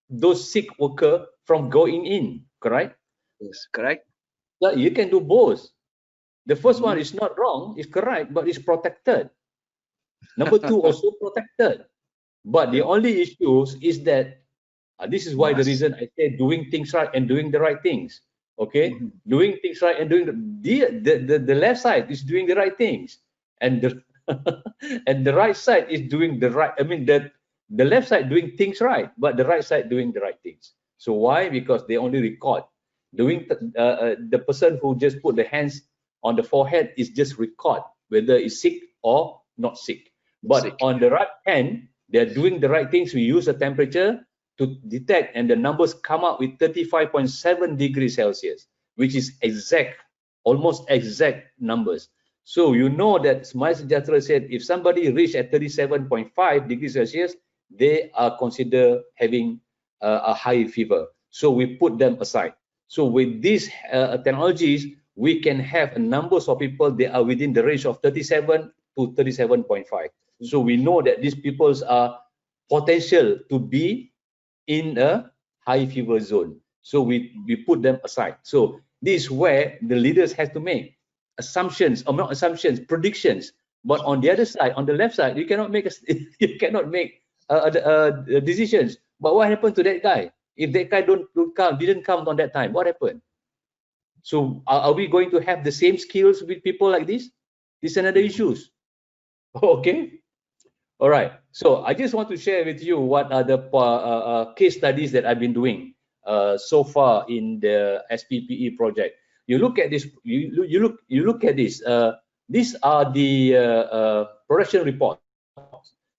those sick workers from going in, correct? Yes, correct. So you can do both. The first one is not wrong, it's correct, but it's protected. Number 2 also protected. But the only issue is that this is why the reason I say doing things right and doing the right things. Okay, doing things right and doing the left side is doing the right things, and the and the right side is doing the right. I mean the left side doing things right, but the right side doing the right things. So why? Because they only record. Doing the person who just put the hands on the forehead is just record whether it's sick or not sick. But on the right hand, they're doing the right things. We use the temperature to detect, and the numbers come out with 35.7 degrees Celsius. which is exact, almost exact numbers. So you know that Smile Sejahtera said if somebody reached at 37.5 degrees Celsius, they are considered having a high fever. So we put them aside. So with these technologies, we can have numbers of people that are within the range of 37 to 37.5. So we know that these people are potential to be in a high fever zone. So we put them aside. So this is where the leaders have to make assumptions, or not assumptions, predictions. But on the other side, on the left side, you cannot make you cannot make decisions. But what happened to that guy? If that guy didn't come on that time, what happened? So are we going to have the same skills with people like this? This is another issues. Okay. All right. So I just want to share with you what are the case studies that I've been doing so far in the SPPE project. You look at this. You look at this. These are the production reports.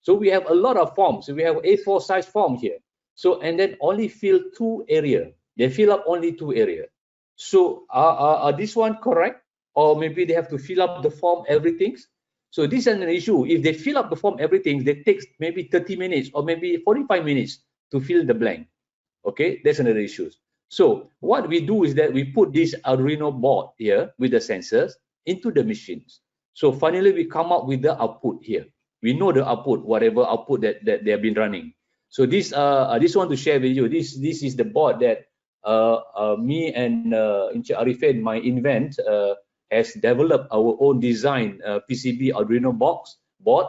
So we have a lot of forms. So we have A4 size form here. So and then only fill 2 area. They fill up only 2 area. So are this one correct? Or maybe they have to fill up the form everything. So this is an issue. If they fill up the form everything, they take maybe 30 minutes or maybe 45 minutes to fill the blank. Okay, that's another issue. So what we do is that we put this Arduino board here with the sensors into the machines. So finally we come up with the output here. We know the output, whatever output that they have been running. So this I just want to share with you. This is the board that me and Encik Arifin, my invent, has developed our own design PCB Arduino board.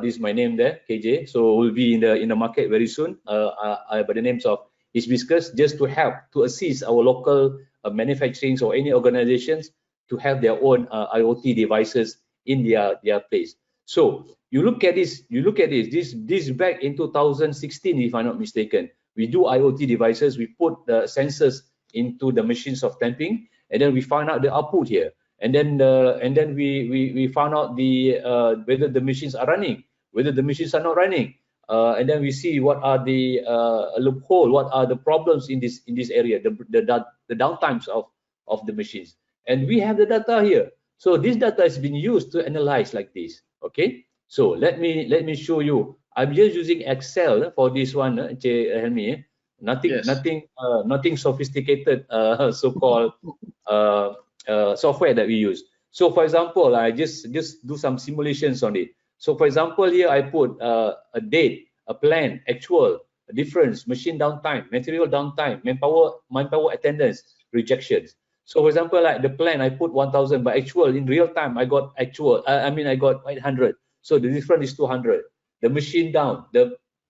This is my name there, KJ. So we'll be in the market very soon by the names of Hibiscus, just to help to assist our local manufacturing or any organizations to have their own IoT devices in their place. So you look at this. This back in 2016, if I'm not mistaken. We do IoT devices. We put the sensors into the machines of tamping, and then we find out the output here. And then we found out the whether the machines are running, whether the machines are not running, and then we see what are the loophole, what are the problems in this area, the downtimes of the machines. And we have the data here. So this data has been used to analyze like this. Okay. So let me show you. I'm just using Excel for this one, Helmi. Nothing sophisticated, so-called software that we use. So for example, I just do some simulations on it. So for example, here I put a date, a plan, actual, a difference, machine downtime, material downtime, manpower attendance, rejections. So for example, like the plan, I put 1,000, but actual in real time, I got actual. I got 800. So the difference is 200. The machine down,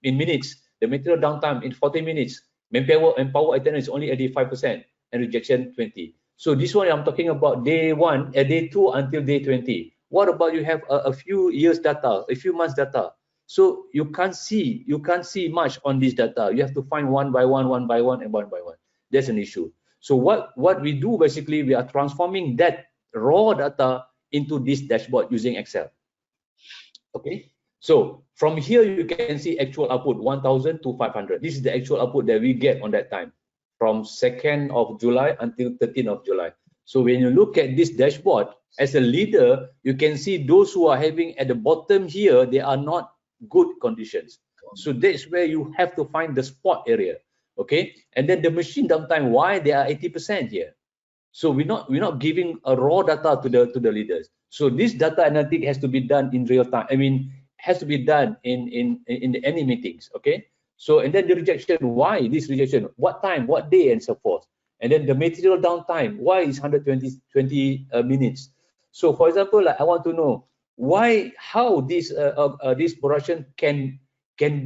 in minutes, the material downtime in 40 minutes, manpower attendance only 85%, and rejection 20. So this one I'm talking about day 2 until day 20. What about you have a few years data, a few months data? So you can't see much on this data. You have to find one by one, and one by one. That's an issue. So what we do basically, we are transforming that raw data into this dashboard using Excel. Okay. So from here you can see actual output 1,000 to 500. This is the actual output that we get on that time, from 2nd of July until 13th of July. So when you look at this dashboard, as a leader, you can see those who are having at the bottom here, they are not good conditions. So that's where you have to find the spot area. Okay. And then the machine downtime, why they are 80% here. So we're not giving a raw data to the leaders. So this data analytics has to be done in real time. I mean, has to be done in any meetings. Okay. So and then the rejection, why this rejection, what time, what day, and so forth. And then the material downtime, why is 120 minutes. So for example, like I want to know how this production can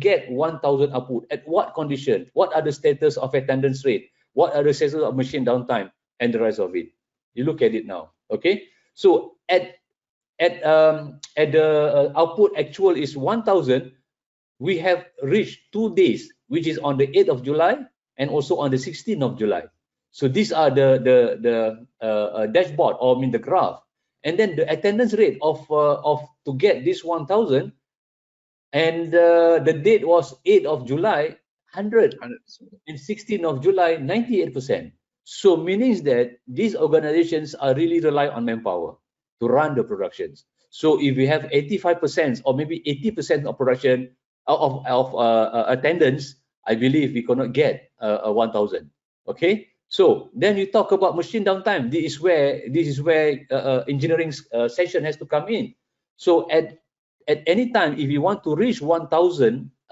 get 1,000 output, at what condition, what are the status of attendance rate, what are the status of machine downtime, and the rest of it. You look at it now. Okay. So at the output actual is 1,000. We have reached 2 days, which is on the 8th of July and also on the 16th of July. So these are the dashboard, or I mean the graph. And then the attendance rate of to get this 1,000, and the date was 8th of July, 100, and 16th of July, 98%. So meaning that these organizations are really rely on manpower to run the productions. So if we have 85% or maybe 80% of production of attendance, I believe we cannot get 1,000. Okay. So then you talk about machine downtime. This is where engineering session has to come in. So at any time, if you want to reach 1,000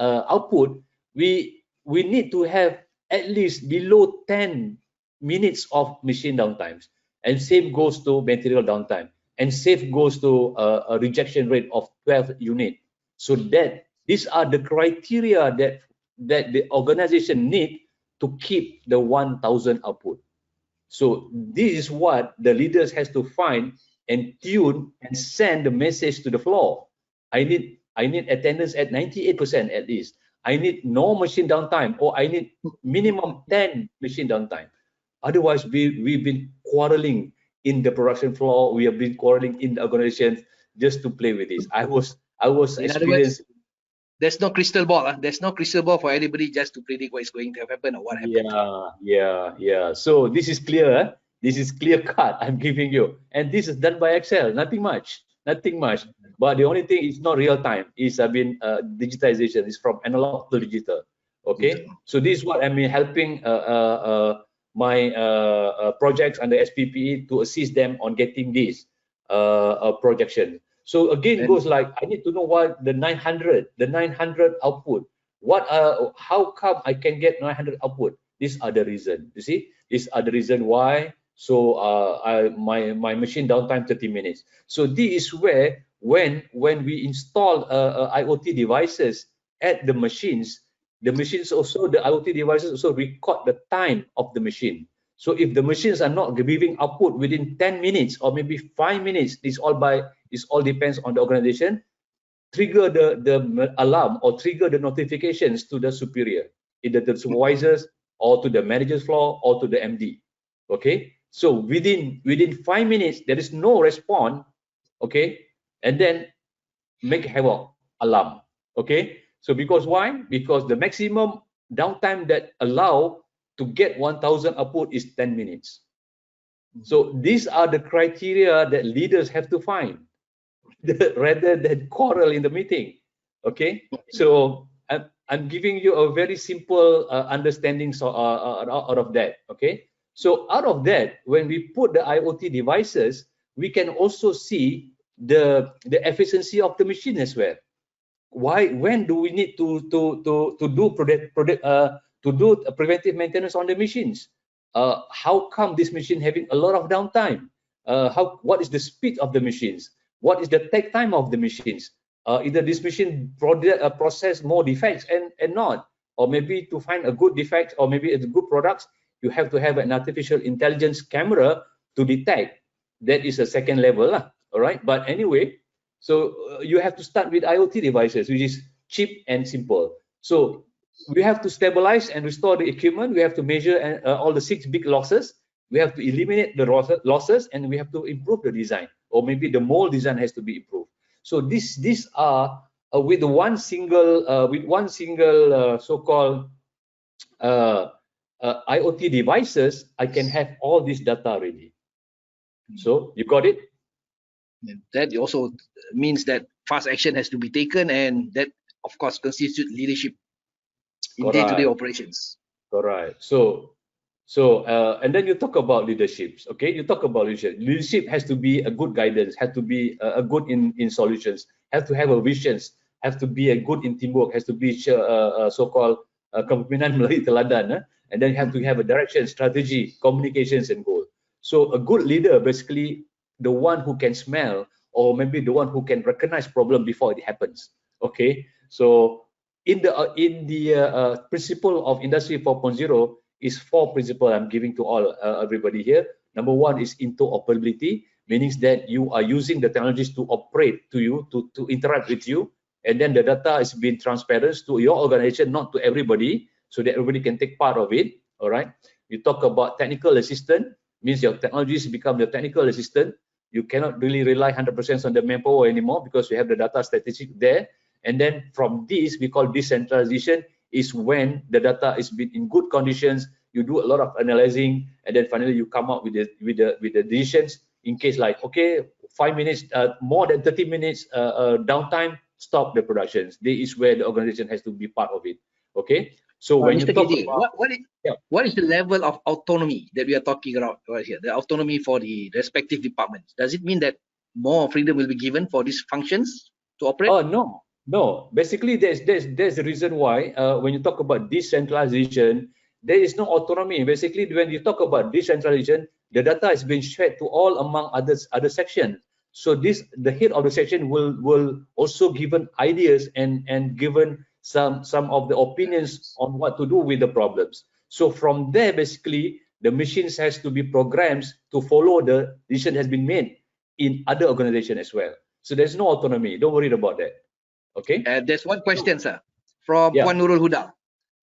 output, we need to have at least below 10 minutes of machine downtimes, and same goes to material downtime, and same goes to a rejection rate of 12 unit. So that these are the criteria that the organization need to keep the 1,000 output. So this is what the leaders has to find and tune and send the message to the floor. I need attendance at 98% at least. I need no machine downtime, or I need minimum 10 machine downtime. Otherwise, we've been quarreling in the production floor. We have been quarreling in the organization just to play with this. I was In other words, experienced. there's no crystal ball. There's no crystal ball for anybody just to predict what is going to happen or what happened. Yeah. So this is clear. This is clear cut. I'm giving you, and this is done by Excel. Nothing much. But the only thing is not real time. Is digitization. Is from analog to digital. Okay. So this is what I mean, helping my projects under SPPE to assist them on getting this projection. So again, goes like, I need to know what the 900 output. How come I can get 900 output? These are the reason. You see, these are the reason why. So my machine downtime 30 minutes. So this is where when we install IoT devices at the machines also, the IoT devices also record the time of the machine. So if the machines are not giving output within 10 minutes or maybe 5 minutes, this all depends on the organization, trigger the alarm or trigger the notifications to the superior, either the supervisors or to the manager's floor or to the MD. Okay, so within 5 minutes there is no response. Okay, and then make havoc alarm. Okay, so because why? Because the maximum downtime that allow to get 1,000 output is 10 minutes. So these are the criteria that leaders have to find rather than quarrel in the meeting. Okay, so I'm giving you a very simple understanding out of that. Okay, so out of that, when we put the IoT devices, we can also see the efficiency of the machine as well. When do we need to do preventive maintenance on the machines? How come this machine having a lot of downtime? What is the speed of the machines? What is the take time of the machines? Either this machine process more defects and not, or maybe to find a good defect or maybe it's good products, you have to have an artificial intelligence camera to detect. That is a second level, all right? But anyway, so you have to start with IoT devices, which is cheap and simple. So we have to stabilize and restore the equipment. We have to measure all the 6 big losses. We have to eliminate the losses, and we have to improve the design, or maybe the mold design has to be improved. So these are with one single so-called IoT devices, I can have all this data ready. So you got it? That also means that fast action has to be taken, and that of course constitutes leadership in day-to-day operations. Correct. So and then you talk about leaderships. Okay, you talk about leadership. Leadership has to be a good guidance, has to be a good in solutions, have to have a visions, have to be a good in teamwork, has to be so-called kepemimpinan melalui teladan, and then you have to have a direction, strategy, communications, and goal. So a good leader, basically the one who can smell, or maybe the one who can recognize problem before it happens. Okay, so in the principle of Industry 4.0 is 4 principles I'm giving to all everybody here. Number 1 is interoperability, meaning that you are using the technologies to operate to you, to interact with you, and then the data is being transparent to your organization, not to everybody, so that everybody can take part of it. All right. You talk about technical assistant, means your technologies become the technical assistant. You cannot really rely 100% on the manpower anymore because you have the data statistic there. And then from this, we call decentralization, is when the data is been in good conditions, you do a lot of analyzing, and then finally you come up with the decisions. In case like, okay, 5 minutes, more than 30 minutes downtime, stop the productions. This is where the organization has to be part of it. Okay, so when you Mr. talk KJ, about, yeah. what is the level of autonomy that we are talking about right here? The autonomy for the respective departments. Does it mean that more freedom will be given for these functions to operate? Oh, no. Basically, there's the reason why when you talk about decentralization, there is no autonomy. Basically, when you talk about decentralization, the data is being shared to all among other sections. So the head of the section will also given ideas and given some of the opinions on what to do with the problems. So from there, basically, the machines has to be programmed to follow the decision has been made in other organization as well. So there's no autonomy. Don't worry about that. Okay. There's one question, sir, from Yeah. Puan Nurul Huda.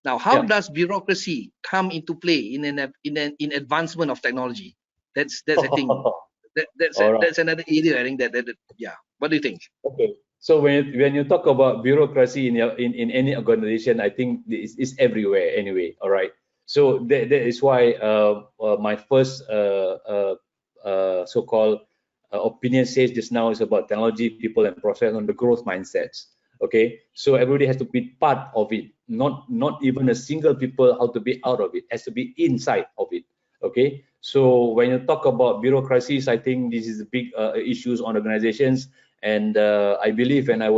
Now, how Yeah. does bureaucracy come into play in advancement of technology? That's I think that's another area. I think that yeah. What do you think? Okay. So when you talk about bureaucracy in any organization, I think it's everywhere anyway. All right. So that is why my first so-called opinion says just now is about technology, people, and process on the growth mindsets. Okay. So everybody has to be part of it. Not even a single people how to be out of it. Has to be inside of it. Okay. So when you talk about bureaucracies, I think this is the big issues on organizations. And I believe when I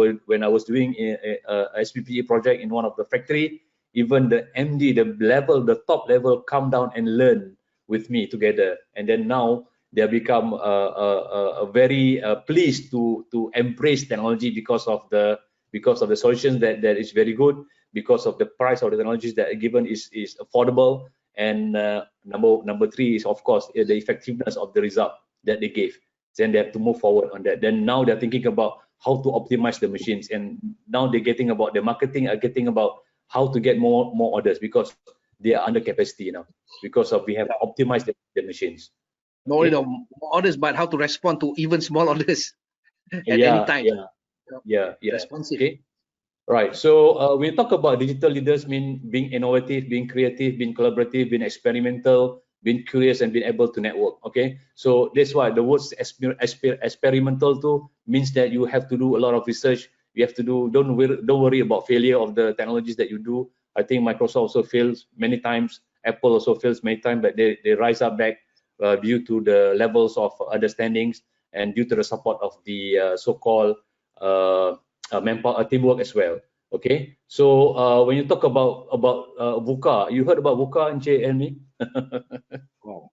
was doing a SPPE project in one of the factory, even the MD, the top level, come down and learn with me together. And then now they become very pleased to embrace technology because of the solutions that is very good, because of the price of the technologies that are given is affordable, and number three is of course the effectiveness of the result that they gave. Then they have to move forward on that. Then now they're thinking about how to optimize the machines, and now they're getting about the marketing are getting about how to get more orders, because they are under capacity now because of we have optimized the machines. Not only the orders, but how to respond to even small orders at any time. Yeah. Responsive. Okay. Right. So we talk about digital leaders mean being innovative, being creative, being collaborative, being experimental, being curious, and being able to network. Okay. So that's why the words experimental too means that you have to do a lot of research. You have to do, don't worry about failure of the technologies that you do. I think Microsoft also fails many times. Apple also fails many times, but they rise up back due to the levels of understandings and due to the support of the so-called manpower teamwork as well. Okay, so when you talk about VUCA, you heard about VUCA in JLME? Wow.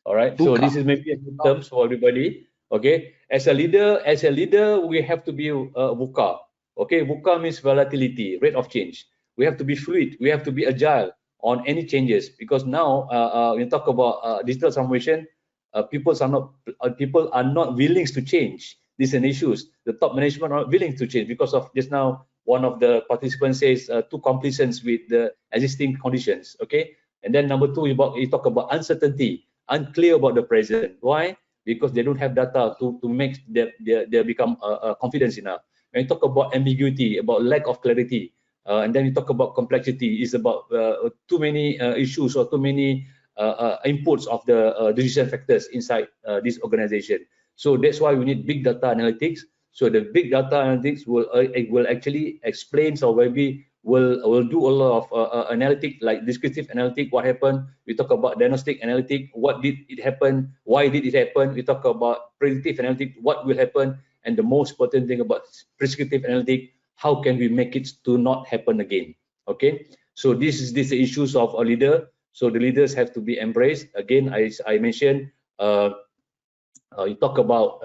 All right, VUCA. so this is maybe a good terms for everybody. Okay, as a leader, we have to be VUCA. Okay, VUCA means volatility, rate of change. We have to be fluid. We have to be agile on any changes, because now when you talk about digital transformation, people are not willing to change. These are issues. The top management are not willing to change because of just now one of the participants says too complacent with the existing conditions. Okay, and then number two, you talk about uncertainty, unclear about the present. Why? Because they don't have data to make their become confidence enough. When you talk about ambiguity, about lack of clarity, and then you talk about complexity, is about too many issues or too many inputs of the decision factors inside this organization. So that's why we need big data analytics. So the big data analytics will actually explain, or maybe will do a lot of analytic, like descriptive analytic, what happened. We talk about diagnostic analytic, what did it happen, why did it happen. We talk about predictive analytic, what will happen, and the most important thing about prescriptive analytic, how can we make it to not happen again. Okay, so this is the issues of a leader. So the leaders have to be embraced. Again, I mentioned you talk about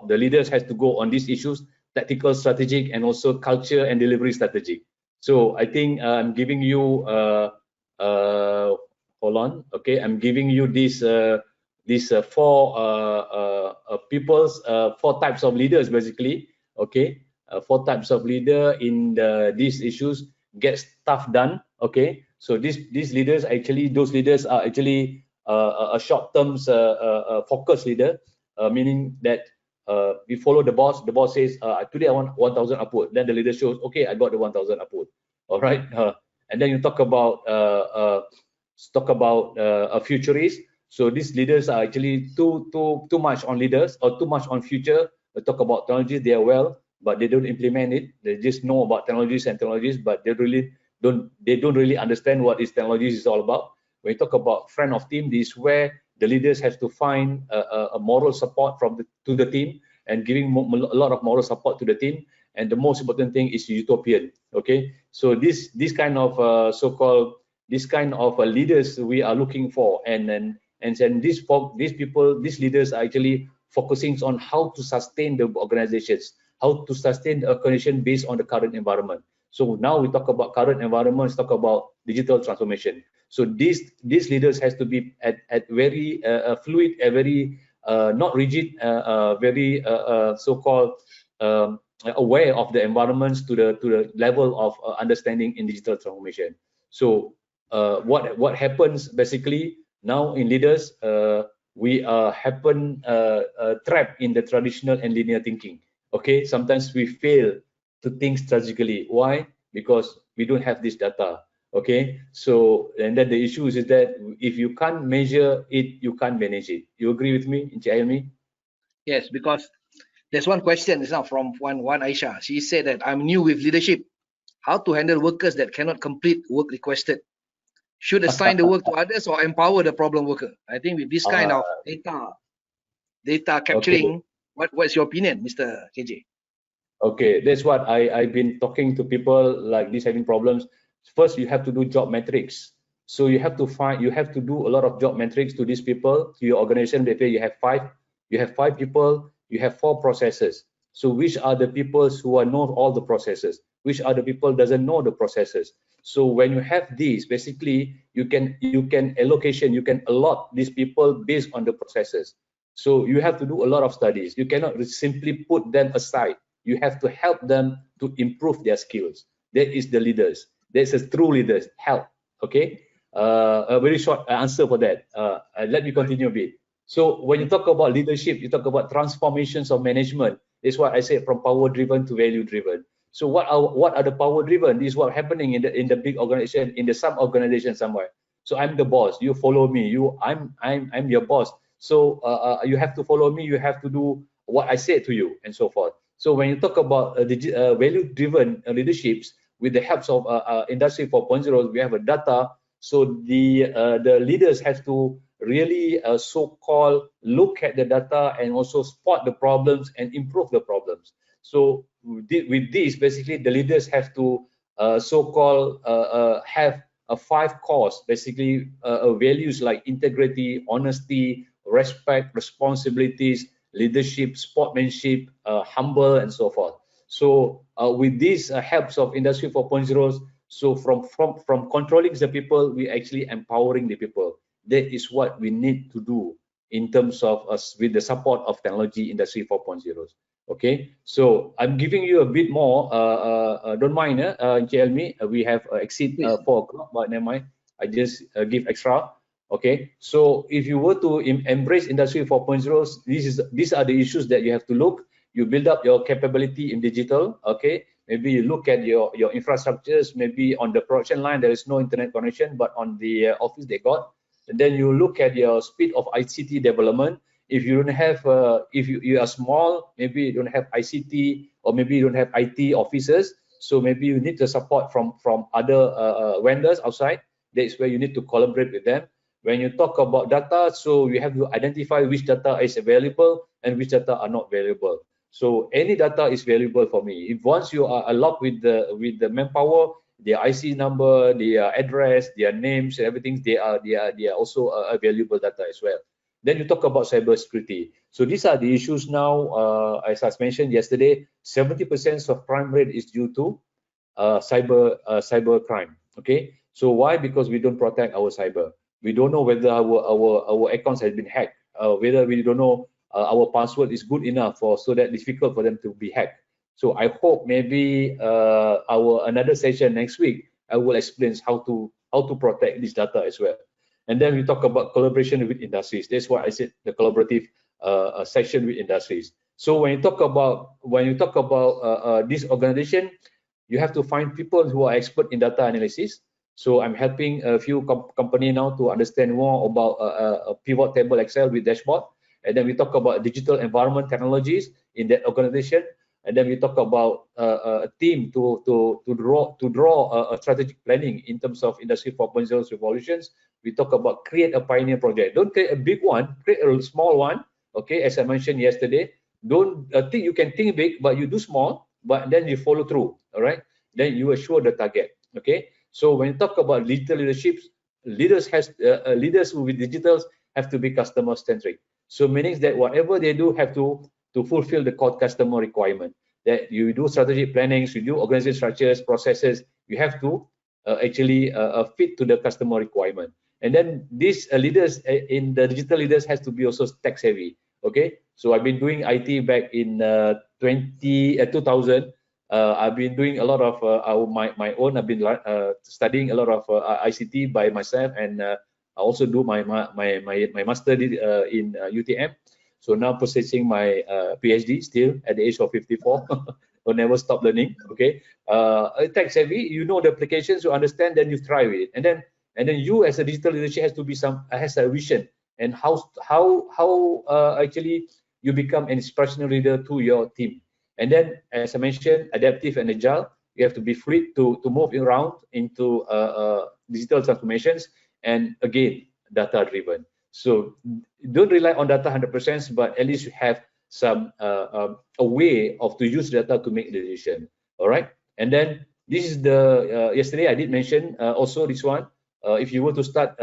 the leaders has to go on these issues: tactical, strategic, and also culture and delivery strategy. So I think I'm giving you hold on. Okay, I'm giving you these four four types of leaders basically. Okay, four types of leader in these issues: get stuff done. Okay, so these leaders actually, those leaders are actually a short-term focus leader, meaning that we follow the boss. The boss says, today I want 1,000 upward. Then the leader shows, okay, I got the 1,000 upward. All right. And then you talk about talk about a futurist. So these leaders are actually too much on leaders or too much on future. They talk about technology, they are well, but they don't implement it. They just know about technologies, but they don't really understand what this technologies is all about. When you talk about friend of team, this is where the leaders have to find a moral support to the team and giving a lot of moral support to the team. And the most important thing is utopian. Okay, so this kind of so-called this kind of leaders we are looking for, and these people, these leaders are actually focusing on how to sustain the organizations, how to sustain the organization based on the current environment. So now we talk about current environments, talk about digital transformation. So these leaders has to be at very fluid, very not rigid, very so-called aware of the environments to the level of understanding in digital transformation. So what happens basically now in leaders, we happen trapped in the traditional and linear thinking. Okay, sometimes we fail to think strategically. Why? Because we don't have this data. Okay, so and then the issue is that if you can't measure it, you can't manage it. You agree with me, Encik Helmi? Yes, because there's one question is now from one Aisha. She said that I'm new with leadership. How to handle workers that cannot complete work requested? Should assign the work to others or empower the problem worker? I think with this kind of data Okay. capturing, what's your opinion, Mr. KJ? Okay, that's what I've been talking to people like this having problems. First, you have to do job metrics. So you have to do a lot of job metrics to these people, to your organization. Let's say you have five people, you have 4 processes. So which are the people who know all the processes? Which are the people doesn't know the processes? So when you have these, basically you can allot these people based on the processes. So you have to do a lot of studies. You cannot simply put them aside. You have to help them to improve their skills. That is the leaders. That's a true leaders. Help. Okay. A very short answer for that. Let me continue a bit. So when you talk about leadership, you talk about transformations of management. That's what I said, from power driven to value driven. So what are the power driven? This is what happening in the big organization, in the sub organization somewhere. So I'm the boss. You follow me. I'm your boss. So you have to follow me. You have to do what I say to you, and so forth. So when you talk about value-driven leaderships, with the help of Industry 4.0, we have a data. So the leaders have to really so-called look at the data and also spot the problems and improve the problems. So with this, basically, the leaders have to so-called have 5 cores, basically values like integrity, honesty, respect, responsibilities, leadership, sportsmanship, humble, and so forth. So with these helps of Industry 4.0, so from controlling the people, we actually empowering the people. That is what we need to do in terms of us with the support of technology Industry 4.0. Okay, so I'm giving you a bit more. Don't mind, Helmi. We have exceed 4 o'clock, but never mind. I just give extra. Okay, so if you were to embrace Industry 4.0, these are the issues that you have to look. You build up your capability in digital. Okay, maybe you look at your infrastructures. Maybe on the production line there is no internet connection, but on the office they got. And then you look at your speed of ICT development. If you don't have, if you are small, maybe you don't have ICT, or maybe you don't have IT officers. So maybe you need the support from other vendors outside. That's where you need to collaborate with them. When you talk about data, so you have to identify which data is valuable and which data are not valuable. So any data is valuable for me. If once you are allowed with the manpower, their IC number, their address, their names, everything, they are also a valuable data as well. Then you talk about cybersecurity. So these are the issues now. As I mentioned yesterday, 70% of crime rate is due to cyber crime. Okay, so why? Because we don't protect our cyber. We don't know whether our accounts has been hacked. Whether we don't know our password is good enough so that it's difficult for them to be hacked. So I hope maybe our another session next week I will explain how to protect this data as well. And then we talk about collaboration with industries. That's why I said the collaborative session with industries. So when you talk about this organization, you have to find people who are expert in data analysis. So I'm helping a few company now to understand more about a pivot table Excel with dashboard. And then we talk about digital environment technologies in that organization. And then we talk about a team to draw a strategic planning in terms of Industry 4.0 revolutions. We talk about create a pioneer project. Don't create a big one, create a small one. Okay, as I mentioned yesterday, don't think you can think big, but you do small, but then you follow through. All right, then you assure the target. Okay, so when you talk about digital leadership, leaders with digitals have to be customer centric. So meaning that whatever they do have to fulfill the core customer requirement. That you do strategic plannings, you do organization structures, processes. You have to actually fit to the customer requirement. And then these leaders in the digital leaders has to be also tech savvy. Okay, so I've been doing IT back in 2000. I've been doing a lot of my own. I've been studying a lot of ICT by myself, and I also do my master in UTM. So now possessing my PhD still at the age of 54. I'll never stop learning. Okay, tech savvy. You know the applications, you understand, then you try with it, and then you as a digital leadership has to be has a vision, and how actually you become an inspirational leader to your team. And then, as I mentioned, adaptive and agile. You have to be free to move around into digital transformations, and again, data driven. So don't rely on data 100%, but at least you have some a way of to use data to make the decision. All right. And then this is the yesterday I did mention also this one. If you were to start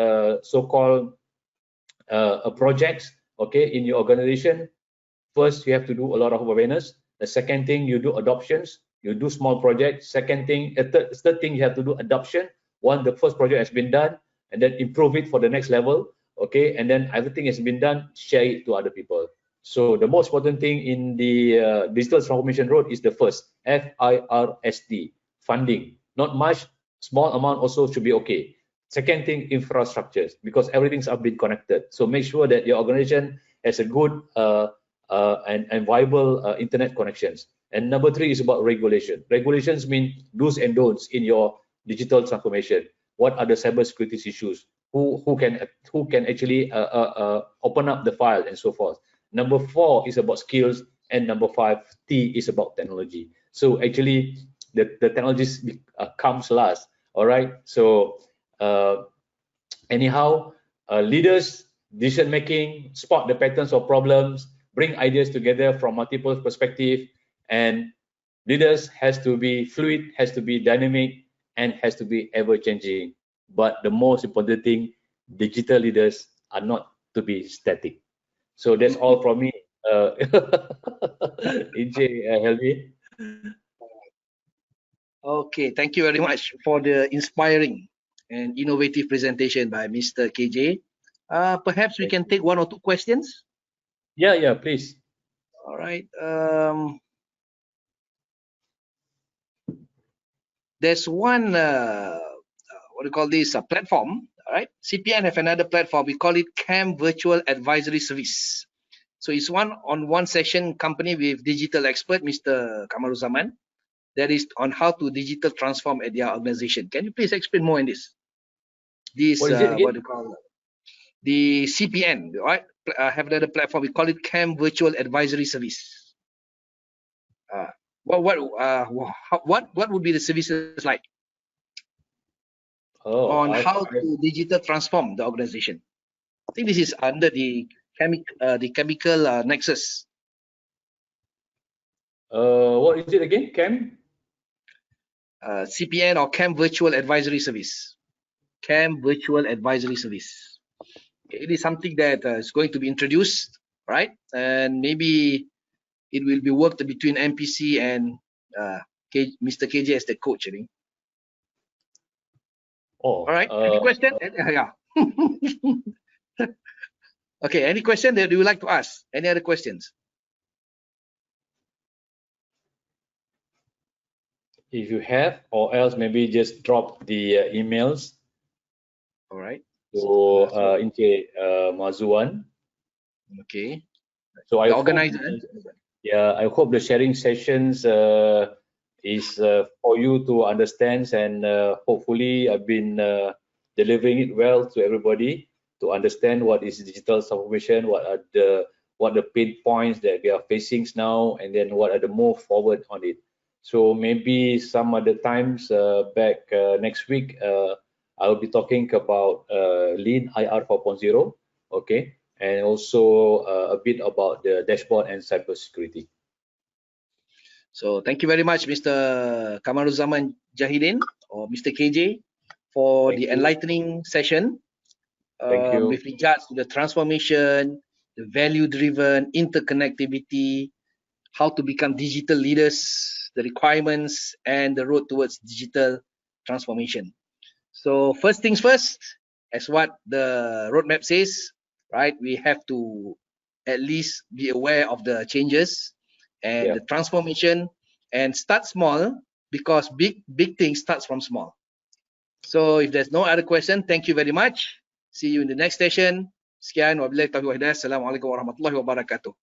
so-called projects, okay, in your organization, first you have to do a lot of awareness. The second thing, you do adoptions, you do small projects. Second thing, third thing, you have to do adoption. Once the first project has been done, and then improve it for the next level. Okay, and then everything has been done, share it to other people. So the most important thing in the digital transformation road is the first FIRST, funding. Not much, small amount also should be okay. Second thing, infrastructures, because everything's been connected. So make sure that your organization has a good and viable internet connections. And number three is about regulation. Regulations mean do's and don'ts in your digital transformation. What are the cybersecurity issues? Who can actually open up the file and so forth. Number four is about skills, and number five, T, is about technology. So actually, the technologies comes last. All right. So anyhow, leaders, decision making, spot the patterns of problems, bring ideas together from multiple perspectives, and leaders has to be fluid, has to be dynamic, and has to be ever changing. But the most important thing, digital leaders are not to be static. So that's all from me, EJ, Helvi. Okay, thank you very much for the inspiring and innovative presentation by Mr. KJ. Perhaps we can take one or two questions. Yeah, please. All right. There's one what do you call this? A platform. All right. CPN have another platform. We call it CAM Virtual Advisory Service. So it's one session company with digital expert, Mr. Kamaruzaman. That is on how to digital transform at their organization. Can you please explain more on this? This What is it again? what do you call it? The CPN, right? Have another platform. We call it CAM Virtual Advisory Service. What would be the services like on how to digital transform the organization? I think this is under the chemical nexus. What is it again? CAM? CPN or CAM Virtual Advisory Service. CAM Virtual Advisory Service. It is something that is going to be introduced, right? And maybe it will be worked between MPC and Mr. KJ as the coach, I think. Oh, all right. Any question? Yeah. Okay. Any question that you would like to ask? Any other questions? If you have, or else maybe just drop the emails. All right. So Inche Mazuan. Okay. So I organize. Yeah, I hope the sharing sessions is for you to understand, and hopefully I've been delivering it well to everybody to understand what is digital transformation, what are the pain points that we are facing now, and then what are the move forward on it. So maybe some other times back next week, I'll be talking about Lean IR 4.0, okay, and also a bit about the dashboard and cybersecurity. So thank you very much, Mr. Kamaruzaman Jahidin or Mr. KJ for Thank the you. enlightening session Thank you. with regards to the transformation, the value-driven interconnectivity, how to become digital leaders, the requirements, and the road towards digital transformation. So first things first, as what the roadmap says, right? We have to at least be aware of the changes and Yeah. the transformation and start small, because big things starts from small. So if there's no other question, thank you very much. See you in the next session. Sekian, wabillahi taufiq wal hidayah. Assalamualaikum warahmatullahi wabarakatuh.